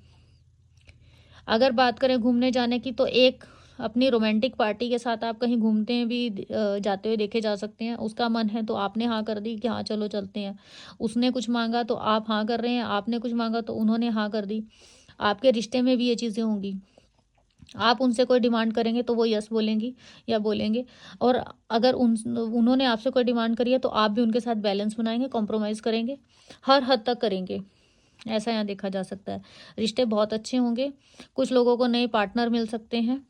अगर बात करें घूमने जाने की, तो एक अपनी रोमांटिक पार्टी के साथ आप कहीं घूमते हैं भी जाते हुए देखे जा सकते हैं। उसका मन है तो आपने हाँ कर दी कि हाँ चलो चलते हैं। उसने कुछ मांगा तो आप हाँ कर रहे हैं, आपने कुछ मांगा तो उन्होंने हाँ कर दी। आपके रिश्ते में भी ये चीज़ें होंगी। आप उनसे कोई डिमांड करेंगे तो वो यस बोलेंगी या बोलेंगे, और अगर उन्होंने आपसे कोई डिमांड करी है तो आप भी उनके साथ बैलेंस बनाएंगे, कॉम्प्रोमाइज़ करेंगे, हर हद तक करेंगे। ऐसा यहाँ देखा जा सकता है। रिश्ते बहुत अच्छे होंगे। कुछ लोगों को नए पार्टनर मिल सकते हैं।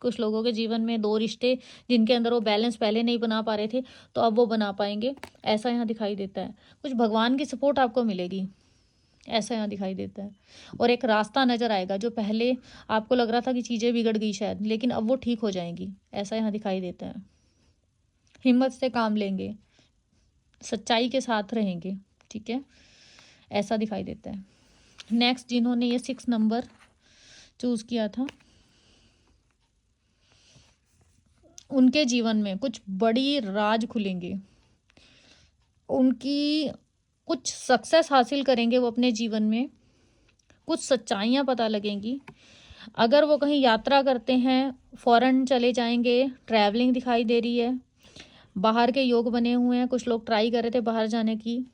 कुछ लोगों के जीवन में दो रिश्ते जिनके अंदर वो बैलेंस पहले नहीं बना पा रहे थे तो अब वो बना पाएंगे, ऐसा यहाँ दिखाई देता है। कुछ भगवान की सपोर्ट आपको मिलेगी, ऐसा यहाँ दिखाई देता है। और एक रास्ता नज़र आएगा, जो पहले आपको लग रहा था कि चीज़ें बिगड़ गई शायद, लेकिन अब वो ठीक हो जाएंगी, ऐसा यहाँ दिखाई देता है। हिम्मत से काम लेंगे, सच्चाई के साथ रहेंगे, ठीक है, ऐसा दिखाई देता है। नेक्स्ट जिन्होंने ये 6 नंबर चूज़ किया था, उनके जीवन में कुछ बड़ी राज खुलेंगे, उनकी कुछ सक्सेस हासिल करेंगे वो अपने जीवन में, कुछ सच्चाइयाँ पता लगेंगी। अगर वो कहीं यात्रा करते हैं, फॉरेन चले जाएंगे, ट्रैवलिंग दिखाई दे रही है, बाहर के योग बने हुए हैं। कुछ लोग ट्राई कर रहे थे बाहर जाने की,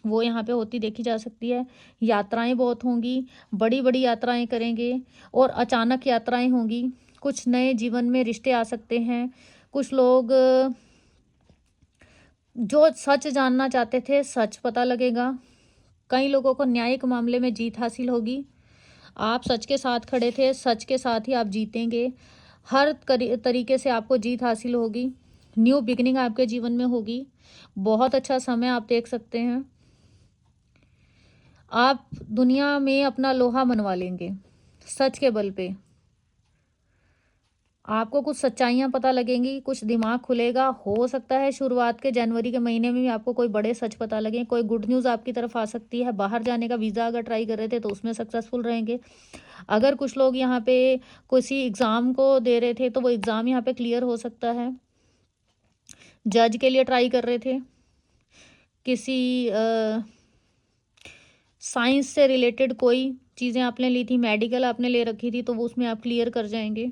वो यहाँ पे होती देखी जा सकती है। यात्राएं बहुत होंगी, बड़ी बड़ी यात्राएं करेंगे और अचानक यात्राएं होंगी। कुछ नए जीवन में रिश्ते आ सकते हैं। कुछ लोग जो सच जानना चाहते थे सच पता लगेगा। कई लोगों को न्यायिक मामले में जीत हासिल होगी। आप सच के साथ खड़े थे, सच के साथ ही आप जीतेंगे। हर तरीके से आपको जीत हासिल होगी। न्यू बिगिनिंग आपके जीवन में होगी। बहुत अच्छा समय आप देख सकते हैं। आप दुनिया में अपना लोहा मनवा लेंगे सच के बल पे। आपको कुछ सच्चाइयाँ पता लगेंगी, कुछ दिमाग खुलेगा। हो सकता है शुरुआत के जनवरी के महीने में भी आपको कोई बड़े सच पता लगे। कोई गुड न्यूज़ आपकी तरफ आ सकती है। बाहर जाने का वीज़ा अगर ट्राई कर रहे थे तो उसमें सक्सेसफुल रहेंगे। अगर कुछ लोग यहाँ पे किसी एग्ज़ाम को दे रहे थे तो वो एग्ज़ाम यहाँ पे क्लियर हो सकता है। जज के लिए ट्राई कर रहे थे, किसी साइंस से रिलेटेड कोई चीज़ें आपने ली थी, मेडिकल आपने ले रखी थी, तो वो उसमें आप क्लियर कर जाएंगे।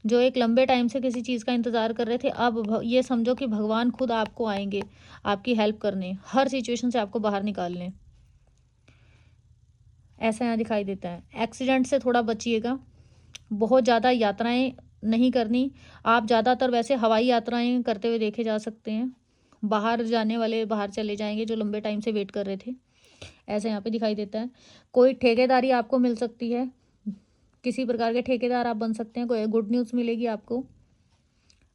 जो एक लंबे टाइम से किसी चीज़ का इंतज़ार कर रहे थे, अब ये समझो कि भगवान खुद आपको आएंगे आपकी हेल्प करने, हर सिचुएशन से आपको बाहर निकालने, ऐसा यहाँ दिखाई देता है। एक्सीडेंट से थोड़ा बचिएगा। बहुत ज़्यादा यात्राएं नहीं करनी। आप ज़्यादातर वैसे हवाई यात्राएं करते हुए देखे जा सकते हैं। बाहर जाने वाले बाहर चले जाएंगे जो लंबे टाइम से वेट कर रहे थे, ऐसा यहाँ पे दिखाई देता है। कोई ठेकेदारी आपको मिल सकती है, किसी प्रकार के ठेकेदार आप बन सकते हैं। कोई गुड न्यूज़ मिलेगी आपको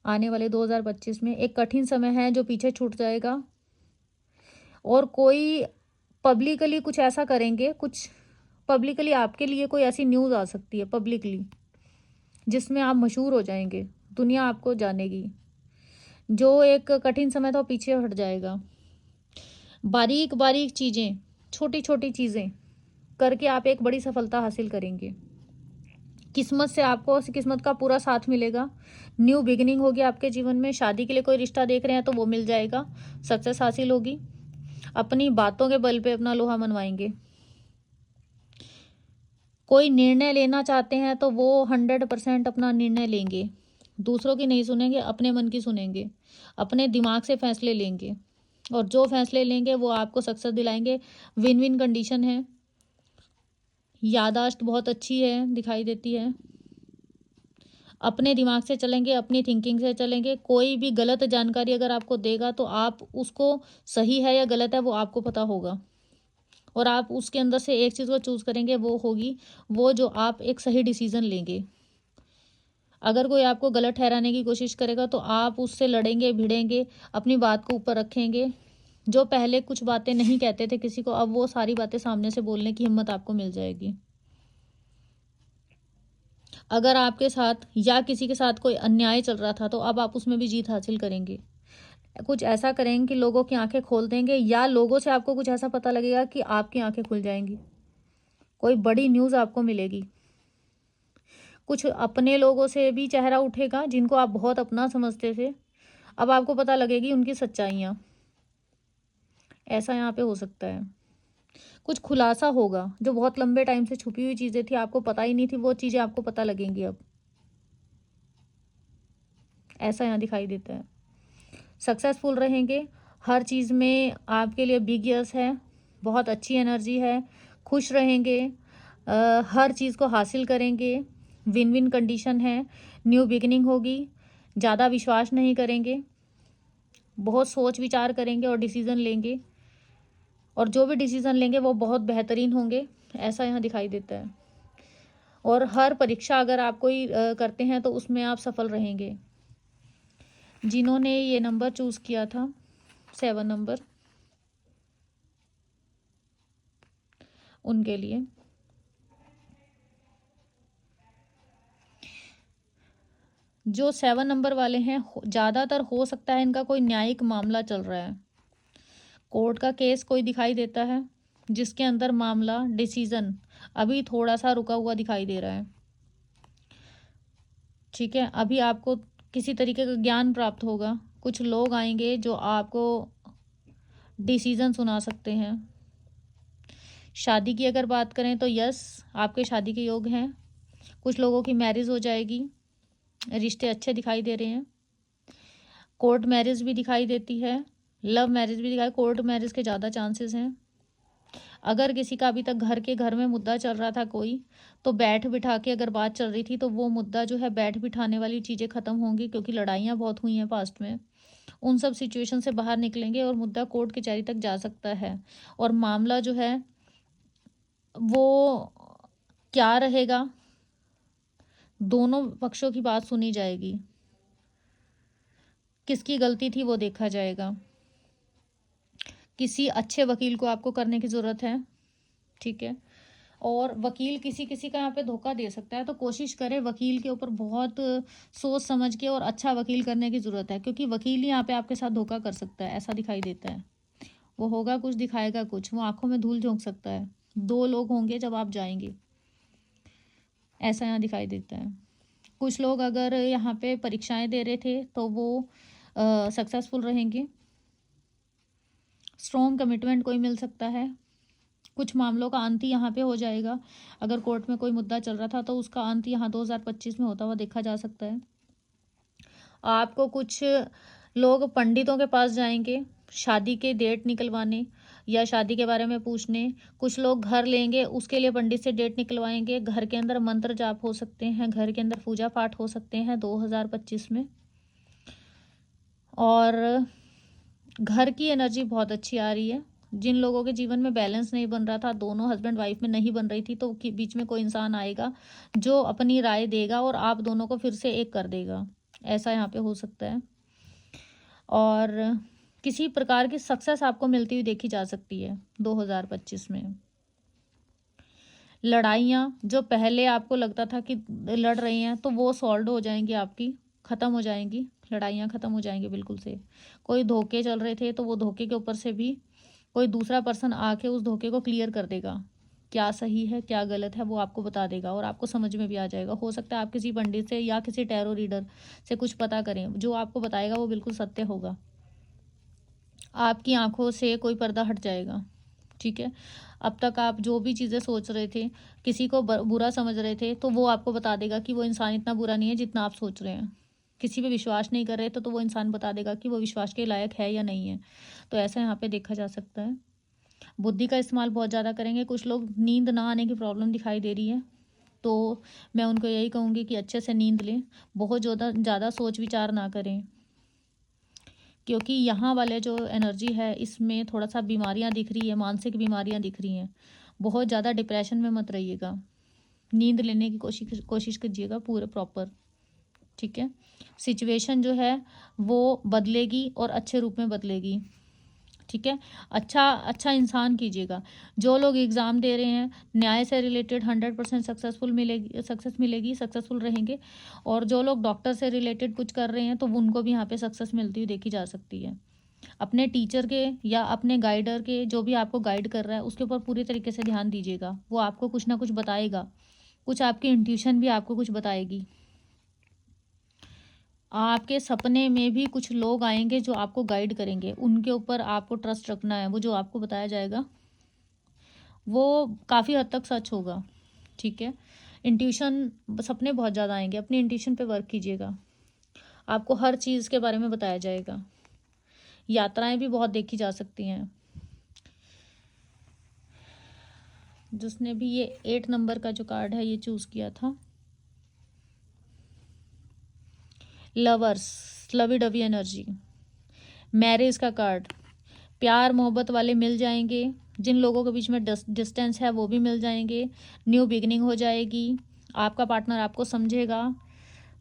आने वाले 2025 में। एक कठिन समय है जो पीछे छूट जाएगा। और कोई पब्लिकली कुछ ऐसा करेंगे, कुछ पब्लिकली आपके लिए कोई ऐसी न्यूज़ आ सकती है पब्लिकली, जिसमें आप मशहूर हो जाएंगे, दुनिया आपको जानेगी। जो एक कठिन समय था वो पीछे हट जाएगा। बारीक बारीक चीज़ें, छोटी छोटी चीज़ें करके आप एक बड़ी सफलता हासिल करेंगे। किस्मत से आपको किस्मत का पूरा साथ मिलेगा। न्यू बिगिनिंग होगी आपके जीवन में। शादी के लिए कोई रिश्ता देख रहे हैं तो वो मिल जाएगा, सक्सेस हासिल होगी। अपनी बातों के बल पे अपना लोहा मनवाएंगे। कोई निर्णय लेना चाहते हैं तो वो 100% अपना निर्णय लेंगे। दूसरों की नहीं सुनेंगे, अपने मन की सुनेंगे, अपने दिमाग से फैसले लेंगे, और जो फैसले लेंगे वो आपको सक्सेस दिलाएंगे। विन विन कंडीशन है। याददाश्त बहुत अच्छी है, दिखाई देती है। अपने दिमाग से चलेंगे, अपनी थिंकिंग से चलेंगे। कोई भी गलत जानकारी अगर आपको देगा तो आप उसको सही है या गलत है वो आपको पता होगा, और आप उसके अंदर से एक चीज़ को चूज़ करेंगे, वो होगी वो जो आप एक सही डिसीजन लेंगे। अगर कोई आपको गलत ठहराने की कोशिश करेगा तो आप उससे लड़ेंगे, भिड़ेंगे, अपनी बात को ऊपर रखेंगे। जो पहले कुछ बातें नहीं कहते थे किसी को, अब वो सारी बातें सामने से बोलने की हिम्मत आपको मिल जाएगी। अगर आपके साथ या किसी के साथ कोई अन्याय चल रहा था तो अब आप उसमें भी जीत हासिल करेंगे। कुछ ऐसा करेंगे कि लोगों की आंखें खोल देंगे, या लोगों से आपको कुछ ऐसा पता लगेगा कि आपकी आंखें खुल जाएंगी। कोई बड़ी न्यूज़ आपको मिलेगी। कुछ अपने लोगों से भी चेहरा उठेगा जिनको आप बहुत अपना समझते थे, अब आपको पता लगेगी उनकी सच्चाइयाँ। ऐसा यहाँ पे हो सकता है। कुछ खुलासा होगा जो बहुत लंबे टाइम से छुपी हुई चीज़ें थी, आपको पता ही नहीं थी, वो चीज़ें आपको पता लगेंगी अब। ऐसा यहाँ दिखाई देता है। सक्सेसफुल रहेंगे हर चीज़ में, आपके लिए बिग यस है, बहुत अच्छी एनर्जी है। खुश रहेंगे, हर चीज़ को हासिल करेंगे, विन विन कंडीशन है। न्यू बिगिनिंग होगी। ज़्यादा विश्वास नहीं करेंगे, बहुत सोच विचार करेंगे और डिसीज़न लेंगे, और जो भी डिसीज़न लेंगे वो बहुत बेहतरीन होंगे। ऐसा यहाँ दिखाई देता है। और हर परीक्षा अगर आप कोई करते हैं तो उसमें आप सफल रहेंगे। जिन्होंने ये नंबर चूज़ किया था 7 नंबर, उनके लिए जो 7 नंबर वाले हैं, ज़्यादातर हो सकता है इनका कोई न्यायिक मामला चल रहा है। कोर्ट का केस कोई दिखाई देता है जिसके अंदर मामला डिसीजन अभी थोड़ा सा रुका हुआ दिखाई दे रहा है। ठीक है, अभी आपको किसी तरीके का ज्ञान प्राप्त होगा। कुछ लोग आएंगे जो आपको डिसीजन सुना सकते हैं। शादी की अगर बात करें तो यस, आपके शादी के योग हैं। कुछ लोगों की मैरिज हो जाएगी, रिश्ते अच्छे दिखाई दे रहे हैं। कोर्ट मैरिज भी दिखाई देती है, लव मैरिज भी दिखाई, कोर्ट मैरिज के ज़्यादा चांसेस हैं। अगर किसी का अभी तक घर में मुद्दा चल रहा था कोई, तो बैठ बिठा के अगर बात चल रही थी तो वो मुद्दा जो है, बैठ बिठाने वाली चीज़ें ख़त्म होंगी, क्योंकि लड़ाइयाँ बहुत हुई हैं पास्ट में। उन सब सिचुएशन से बाहर निकलेंगे और मुद्दा कोर्ट कचहरी तक जा सकता है। और मामला जो है वो क्या रहेगा, दोनों पक्षों की बात सुनी जाएगी, किसकी गलती थी वो देखा जाएगा। किसी अच्छे वकील को आपको करने की ज़रूरत है। ठीक है, और वकील किसी किसी का यहाँ पे धोखा दे सकता है, तो कोशिश करें वकील के ऊपर बहुत सोच समझ के और अच्छा वकील करने की ज़रूरत है, क्योंकि वकील ही यहाँ पे आपके साथ धोखा कर सकता है। ऐसा दिखाई देता है। वो होगा कुछ, दिखाएगा कुछ, वो आंखों में धूल झोंक सकता है। 2 लोग होंगे जब आप जाएंगे, ऐसा यहाँ दिखाई देता है। कुछ लोग अगर यहाँ पे परीक्षाएं दे रहे थे तो वो सक्सेसफुल रहेंगे। स्ट्रॉन्ग कमिटमेंट कोई मिल सकता है। कुछ मामलों का अंत यहाँ पे हो जाएगा। अगर कोर्ट में कोई मुद्दा चल रहा था तो उसका अंत यहाँ 2025 में होता हुआ देखा जा सकता है। आपको कुछ लोग पंडितों के पास जाएंगे शादी के डेट निकलवाने या शादी के बारे में पूछने। कुछ लोग घर लेंगे, उसके लिए पंडित से डेट निकलवाएंगे। घर के अंदर मंत्र जाप हो सकते हैं, घर के अंदर पूजा पाठ हो सकते हैं 2025 में। और घर की एनर्जी बहुत अच्छी आ रही है। जिन लोगों के जीवन में बैलेंस नहीं बन रहा था, दोनों हस्बैंड वाइफ में नहीं बन रही थी, तो बीच में कोई इंसान आएगा जो अपनी राय देगा और आप दोनों को फिर से एक कर देगा। ऐसा यहाँ पे हो सकता है। और किसी प्रकार की सक्सेस आपको मिलती हुई देखी जा सकती है 2025 में। लड़ाइयाँ जो पहले आपको लगता था कि लड़ रही हैं, तो वो सॉल्व हो जाएंगी, आपकी ख़त्म हो जाएंगी, लड़ाइयाँ ख़त्म हो जाएंगी बिल्कुल से। कोई धोखे चल रहे थे तो वो धोखे के ऊपर से भी कोई दूसरा पर्सन आके उस धोखे को क्लियर कर देगा। क्या सही है क्या गलत है वो आपको बता देगा और आपको समझ में भी आ जाएगा। हो सकता है आप किसी पंडित से या किसी टैरो रीडर से कुछ पता करें, जो आपको बताएगा वो बिल्कुल सत्य होगा। आपकी आंखों से कोई पर्दा हट जाएगा। ठीक है, अब तक आप जो भी चीज़ें सोच रहे थे, किसी को बुरा समझ रहे थे, तो वो आपको बता देगा कि वो इंसान इतना बुरा नहीं है जितना आप सोच रहे हैं। किसी पे विश्वास नहीं कर रहे तो वो इंसान बता देगा कि वो विश्वास के लायक है या नहीं है। तो ऐसा यहाँ पे देखा जा सकता है। बुद्धि का इस्तेमाल बहुत ज़्यादा करेंगे। कुछ लोग नींद ना आने की प्रॉब्लम दिखाई दे रही है, तो मैं उनको यही कहूँगी कि अच्छे से नींद लें, बहुत ज़्यादा सोच विचार ना करें, क्योंकि यहाँ वाले जो एनर्जी है इसमें थोड़ा सा बीमारियाँ दिख रही है, मानसिक बीमारियाँ दिख रही हैं। बहुत ज़्यादा डिप्रेशन में मत रहिएगा, नींद लेने की कोशिश कीजिएगा पूरे प्रॉपर। ठीक है, सिचुएशन जो है वो बदलेगी और अच्छे रूप में बदलेगी। ठीक है, अच्छा इंसान कीजिएगा। जो लोग एग्ज़ाम दे रहे हैं, न्याय से रिलेटेड 100% सक्सेस मिलेगी, सक्सेसफुल रहेंगे। और जो लोग डॉक्टर से रिलेटेड कुछ कर रहे हैं तो उनको भी यहाँ पे सक्सेस मिलती हुई देखी जा सकती है। अपने टीचर के या अपने गाइडर के, जो भी आपको गाइड कर रहा है, उसके ऊपर पूरी तरीके से ध्यान दीजिएगा। वो आपको कुछ ना कुछ बताएगा, कुछ आपकी इंट्यूशन भी आपको कुछ बताएगी। आपके सपने में भी कुछ लोग आएंगे जो आपको गाइड करेंगे, उनके ऊपर आपको ट्रस्ट रखना है। वो जो आपको बताया जाएगा वो काफ़ी हद तक सच होगा। ठीक है, इंट्यूशन, सपने बहुत ज़्यादा आएंगे, अपनी इंट्यूशन पे वर्क कीजिएगा। आपको हर चीज़ के बारे में बताया जाएगा। यात्राएं भी बहुत देखी जा सकती हैं। जिसने भी ये 8 नंबर का जो कार्ड है ये चूज़ किया था, lovers, lovey dovey energy, marriage का कार्ड, प्यार मोहब्बत वाले मिल जाएंगे। जिन लोगों के बीच में डिस्टेंस है वो भी मिल जाएंगे। न्यू बिगनिंग हो जाएगी। आपका पार्टनर आपको समझेगा।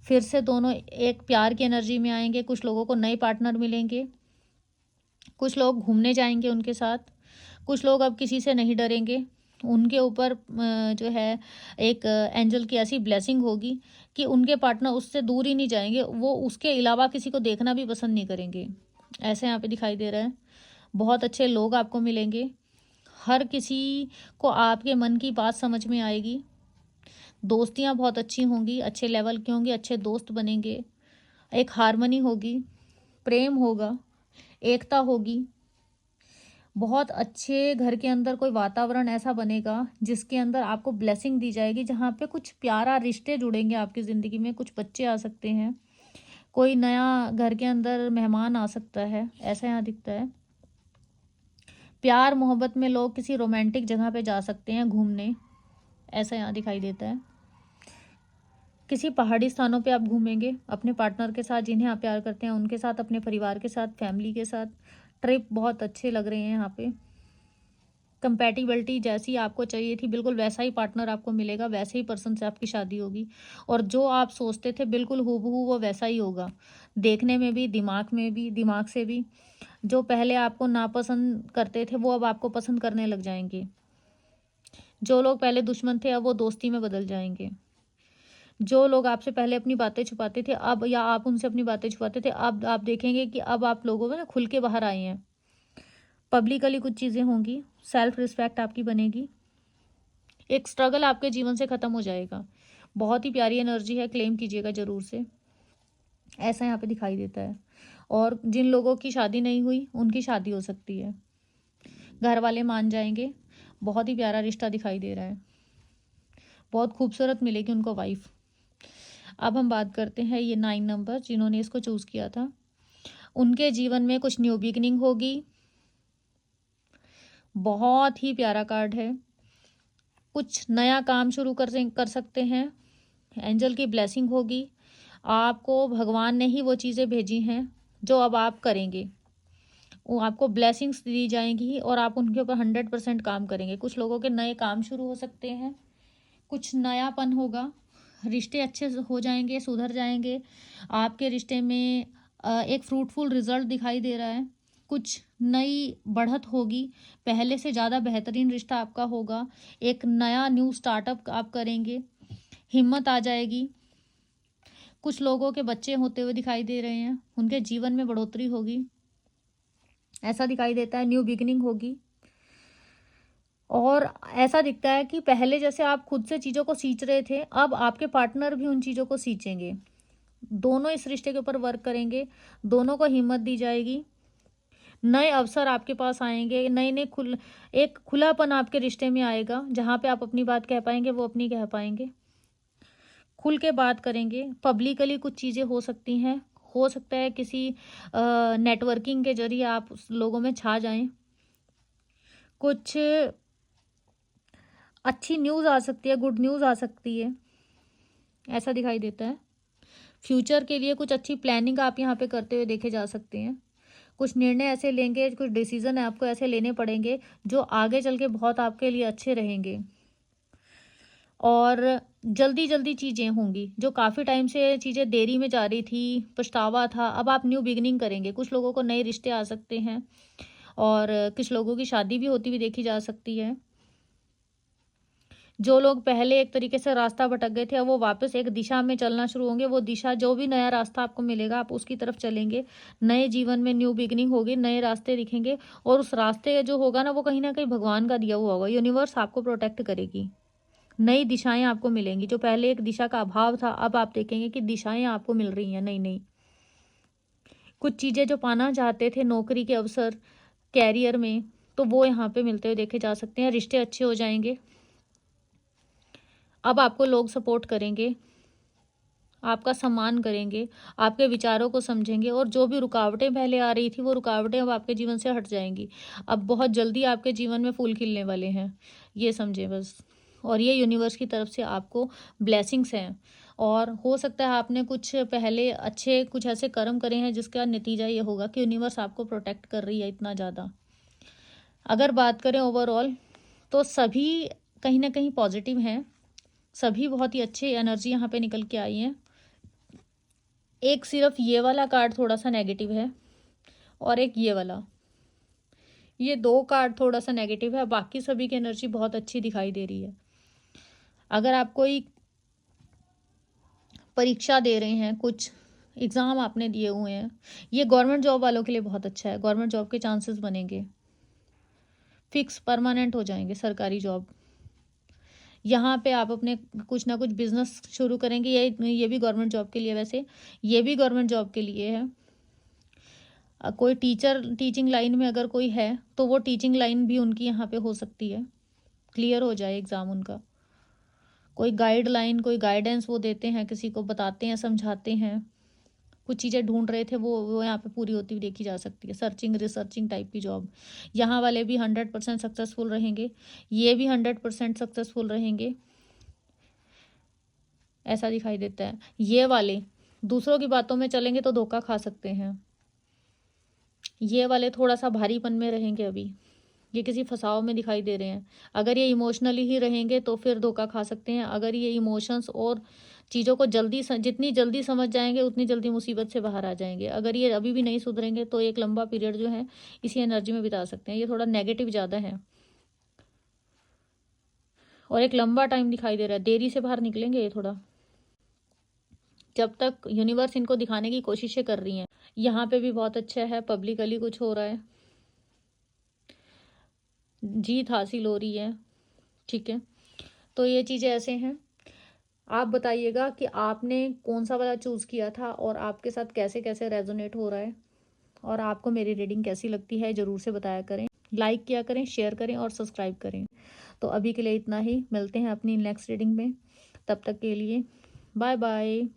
फिर से दोनों एक प्यार की एनर्जी में आएंगे। कुछ लोगों को नए पार्टनर मिलेंगे। कुछ लोग घूमने जाएंगे उनके साथ। कुछ लोग अब किसी से नहीं डरेंगे। उनके ऊपर जो है एक एंजल की ऐसी ब्लेसिंग होगी कि उनके पार्टनर उससे दूर ही नहीं जाएंगे, वो उसके अलावा किसी को देखना भी पसंद नहीं करेंगे। ऐसे यहाँ पे दिखाई दे रहा है। बहुत अच्छे लोग आपको मिलेंगे। हर किसी को आपके मन की बात समझ में आएगी। दोस्तियाँ बहुत अच्छी होंगी, अच्छे लेवल की होंगी, अच्छे दोस्त बनेंगे। एक हार्मनी होगी, प्रेम होगा, एकता होगी। बहुत अच्छे घर के अंदर कोई वातावरण ऐसा बनेगा जिसके अंदर आपको ब्लेसिंग दी जाएगी, जहाँ पे कुछ प्यारा रिश्ते जुड़ेंगे आपकी ज़िंदगी में। कुछ बच्चे आ सकते हैं, कोई नया घर के अंदर मेहमान आ सकता है, ऐसा यहाँ दिखता है। प्यार मोहब्बत में लोग किसी रोमांटिक जगह पे जा सकते हैं घूमने, ऐसा यहाँ दिखाई देता है। किसी पहाड़ी स्थानों पे आप घूमेंगे अपने पार्टनर के साथ, जिन्हें आप प्यार करते हैं उनके साथ, अपने परिवार के साथ, फैमिली के साथ। ट्रिप बहुत अच्छे लग रहे हैं यहाँ पे। कंपैटिबिलिटी जैसी आपको चाहिए थी बिल्कुल वैसा ही पार्टनर आपको मिलेगा, वैसे ही पर्सन से आपकी शादी होगी। और जो आप सोचते थे बिल्कुल हूबहू वो वैसा ही होगा, देखने में भी, दिमाग से भी। जो पहले आपको नापसंद करते थे वो अब आपको पसंद करने लग जाएंगे। जो लोग पहले दुश्मन थे अब वो दोस्ती में बदल जाएंगे। जो लोग आपसे पहले अपनी बातें छुपाते थे अब, या आप उनसे अपनी बातें छुपाते थे, अब आप देखेंगे कि अब आप लोगों में ना खुल के बाहर आए हैं। पब्लिकली कुछ चीज़ें होंगी, सेल्फ रिस्पेक्ट आपकी बनेगी। एक स्ट्रगल आपके जीवन से ख़त्म हो जाएगा। बहुत ही प्यारी एनर्जी है, क्लेम कीजिएगा ज़रूर से, ऐसा यहाँ पे दिखाई देता है। और जिन लोगों की शादी नहीं हुई उनकी शादी हो सकती है, घर वाले मान जाएंगे। बहुत ही प्यारा रिश्ता दिखाई दे रहा है, बहुत खूबसूरत मिलेगी उनको वाइफ। अब हम बात करते हैं ये 9 नंबर जिन्होंने इसको चूज़ किया था। उनके जीवन में कुछ न्यू बिगनिंग होगी। बहुत ही प्यारा कार्ड है। कुछ नया काम शुरू कर सकते हैं। एंजल की ब्लेसिंग होगी। आपको भगवान ने ही वो चीज़ें भेजी हैं जो अब आप करेंगे। वो आपको ब्लेसिंग्स दी जाएंगी और आप उनके ऊपर 100% काम करेंगे। कुछ लोगों के नए काम शुरू हो सकते हैं, कुछ नयापन होगा, रिश्ते अच्छे हो जाएंगे, सुधर जाएंगे। आपके रिश्ते में एक फ्रूटफुल रिजल्ट दिखाई दे रहा है। कुछ नई बढ़त होगी, पहले से ज़्यादा बेहतरीन रिश्ता आपका होगा। एक नया न्यू स्टार्टअप आप करेंगे, हिम्मत आ जाएगी। कुछ लोगों के बच्चे होते हुए दिखाई दे रहे हैं, उनके जीवन में बढ़ोतरी होगी, ऐसा दिखाई देता है। न्यू बिगिनिंग होगी। और ऐसा दिखता है कि पहले जैसे आप खुद से चीज़ों को सींच रहे थे, अब आपके पार्टनर भी उन चीज़ों को सींचेंगे। दोनों इस रिश्ते के ऊपर वर्क करेंगे, दोनों को हिम्मत दी जाएगी, नए अवसर आपके पास आएँगे, नए-नए एक खुलापन आपके रिश्ते में आएगा, जहाँ पे आप अपनी बात कह पाएँगे, वो अपनी कह पाएँगे। खुल के बात करेंगे, पब्लिकली कुछ चीज़ें हो सकती हैं, हो सकता है किसी नेटवर्किंग के ज़रिए आप उस लोगों में छा जाएँ। कुछ अच्छी न्यूज़ आ सकती है, गुड न्यूज़ आ सकती है, ऐसा दिखाई देता है। फ्यूचर के लिए कुछ अच्छी प्लानिंग आप यहाँ पे करते हुए देखे जा सकते हैं। कुछ निर्णय ऐसे लेंगे, कुछ डिसीज़न आपको ऐसे लेने पड़ेंगे, जो आगे चल के बहुत आपके लिए अच्छे रहेंगे। और जल्दी-जल्दी चीज़ें होंगी, जो काफ़ी टाइम से चीज़ें देरी में जा रही थी, पछतावा था, अब आप न्यू बिगिनिंग करेंगे। कुछ लोगों को नए रिश्ते आ सकते हैं और कुछ लोगों की शादी भी होती हुई देखी जा सकती है। जो लोग पहले एक तरीके से रास्ता भटक गए थे, अब वो वापस एक दिशा में चलना शुरू होंगे। वो दिशा, जो भी नया रास्ता आपको मिलेगा, आप उसकी तरफ चलेंगे। नए जीवन में न्यू बिगिनिंग होगी, नए रास्ते दिखेंगे और उस रास्ते जो होगा ना, वो कहीं न कहीं भगवान का दिया हुआ होगा। यूनिवर्स आपको प्रोटेक्ट करेगी। नई दिशाएँ आपको मिलेंगी। जो पहले एक दिशा का अभाव था, अब आप देखेंगे कि दिशाएँ आपको मिल रही हैं नई-नई। कुछ चीज़ें जो पाना चाहते थे, नौकरी के अवसर, कैरियर में, तो वो यहाँ पे मिलते हुए देखे जा सकते हैं। रिश्ते अच्छे हो जाएँगे। अब आपको लोग सपोर्ट करेंगे, आपका सम्मान करेंगे, आपके विचारों को समझेंगे और जो भी रुकावटें पहले आ रही थी, वो रुकावटें अब आपके जीवन से हट जाएँगी। अब बहुत जल्दी आपके जीवन में फूल खिलने वाले हैं, ये समझें बस। और ये यूनिवर्स की तरफ से आपको ब्लेसिंग्स हैं और हो सकता है आपने कुछ पहले अच्छे कुछ ऐसे कर्म करे हैं, जिसका नतीजा ये होगा कि यूनिवर्स आपको प्रोटेक्ट कर रही है इतना ज़्यादा। अगर बात करें ओवरऑल, तो सभी कहीं न कहीं पॉज़िटिव हैं। सभी बहुत ही अच्छी एनर्जी यहाँ पे निकल के आई है। एक सिर्फ ये वाला कार्ड थोड़ा-सा नेगेटिव है और एक ये वाला। ये 2 कार्ड थोड़ा-सा नेगेटिव है, बाकी सभी की एनर्जी बहुत अच्छी दिखाई दे रही है। अगर आप कोई परीक्षा दे रहे हैं, कुछ एग्ज़ाम आपने दिए हुए हैं, ये गवर्नमेंट जॉब वालों के लिए बहुत अच्छा है। गवर्नमेंट जॉब के चांसेस बनेंगे। फिक्स परमानेंट हो जाएँगे सरकारी जॉब। यहाँ पे आप अपने कुछ ना कुछ बिज़नेस शुरू करेंगे। ये भी गवर्नमेंट जॉब के लिए, वैसे ये भी गवर्नमेंट जॉब के लिए है। कोई टीचिंग लाइन में अगर कोई है, तो वो टीचिंग लाइन भी उनकी यहाँ पे हो सकती है, क्लियर हो जाए एग्ज़ाम उनका। कोई गाइडलाइन, कोई गाइडेंस वो देते हैं, किसी को बताते हैं, समझाते हैं। कुछ चीज़ें ढूँढ रहे थे, वो यहाँ पे पूरी होती हुई देखी जा सकती है। रिसर्चिंग टाइप की जॉब। यहाँ वाले भी 100% सक्सेसफुल रहेंगे, ये भी 100% सक्सेसफुल रहेंगे, ऐसा दिखाई देता है। ये वाले दूसरों की बातों में चलेंगे तो धोखा खा सकते हैं। ये वाले थोड़ा-सा भारीपन में रहेंगे अभी। ये किसी फँसाव में दिखाई दे रहे हैं। अगर ये इमोशनली ही रहेंगे तो फिर धोखा खा सकते हैं। अगर ये इमोशंस और चीज़ों को जितनी जल्दी समझ जाएँगे, उतनी जल्दी मुसीबत से बाहर आ जाएँगे। अगर ये अभी भी नहीं सुधरेंगे तो एक लंबा पीरियड जो है, इसी एनर्जी में बिता सकते हैं। ये थोड़ा नेगेटिव ज़्यादा है और एक लंबा टाइम दिखाई दे रहा है। देरी से बाहर निकलेंगे ये थोड़ा। जब तक यूनिवर्स इनको दिखाने की कोशिशें कर रही हैं। यहाँ पे भी बहुत अच्छा है, पब्लिकली कुछ हो रहा है। जीत हासिल हो रही है, ठीक है। तो ये चीज़ें ऐसे हैं। आप बताइएगा कि आपने कौन-सा वाला चूज़ किया था और आपके साथ कैसे-कैसे रेज़ोनेट हो रहा है और आपको मेरी रीडिंग कैसी लगती है, ज़रूर से बताया करें। लाइक किया करें, शेयर करें और सब्सक्राइब करें। तो अभी के लिए इतना ही, मिलते हैं अपनी नेक्स्ट रीडिंग में। तब तक के लिए बाय-बाय।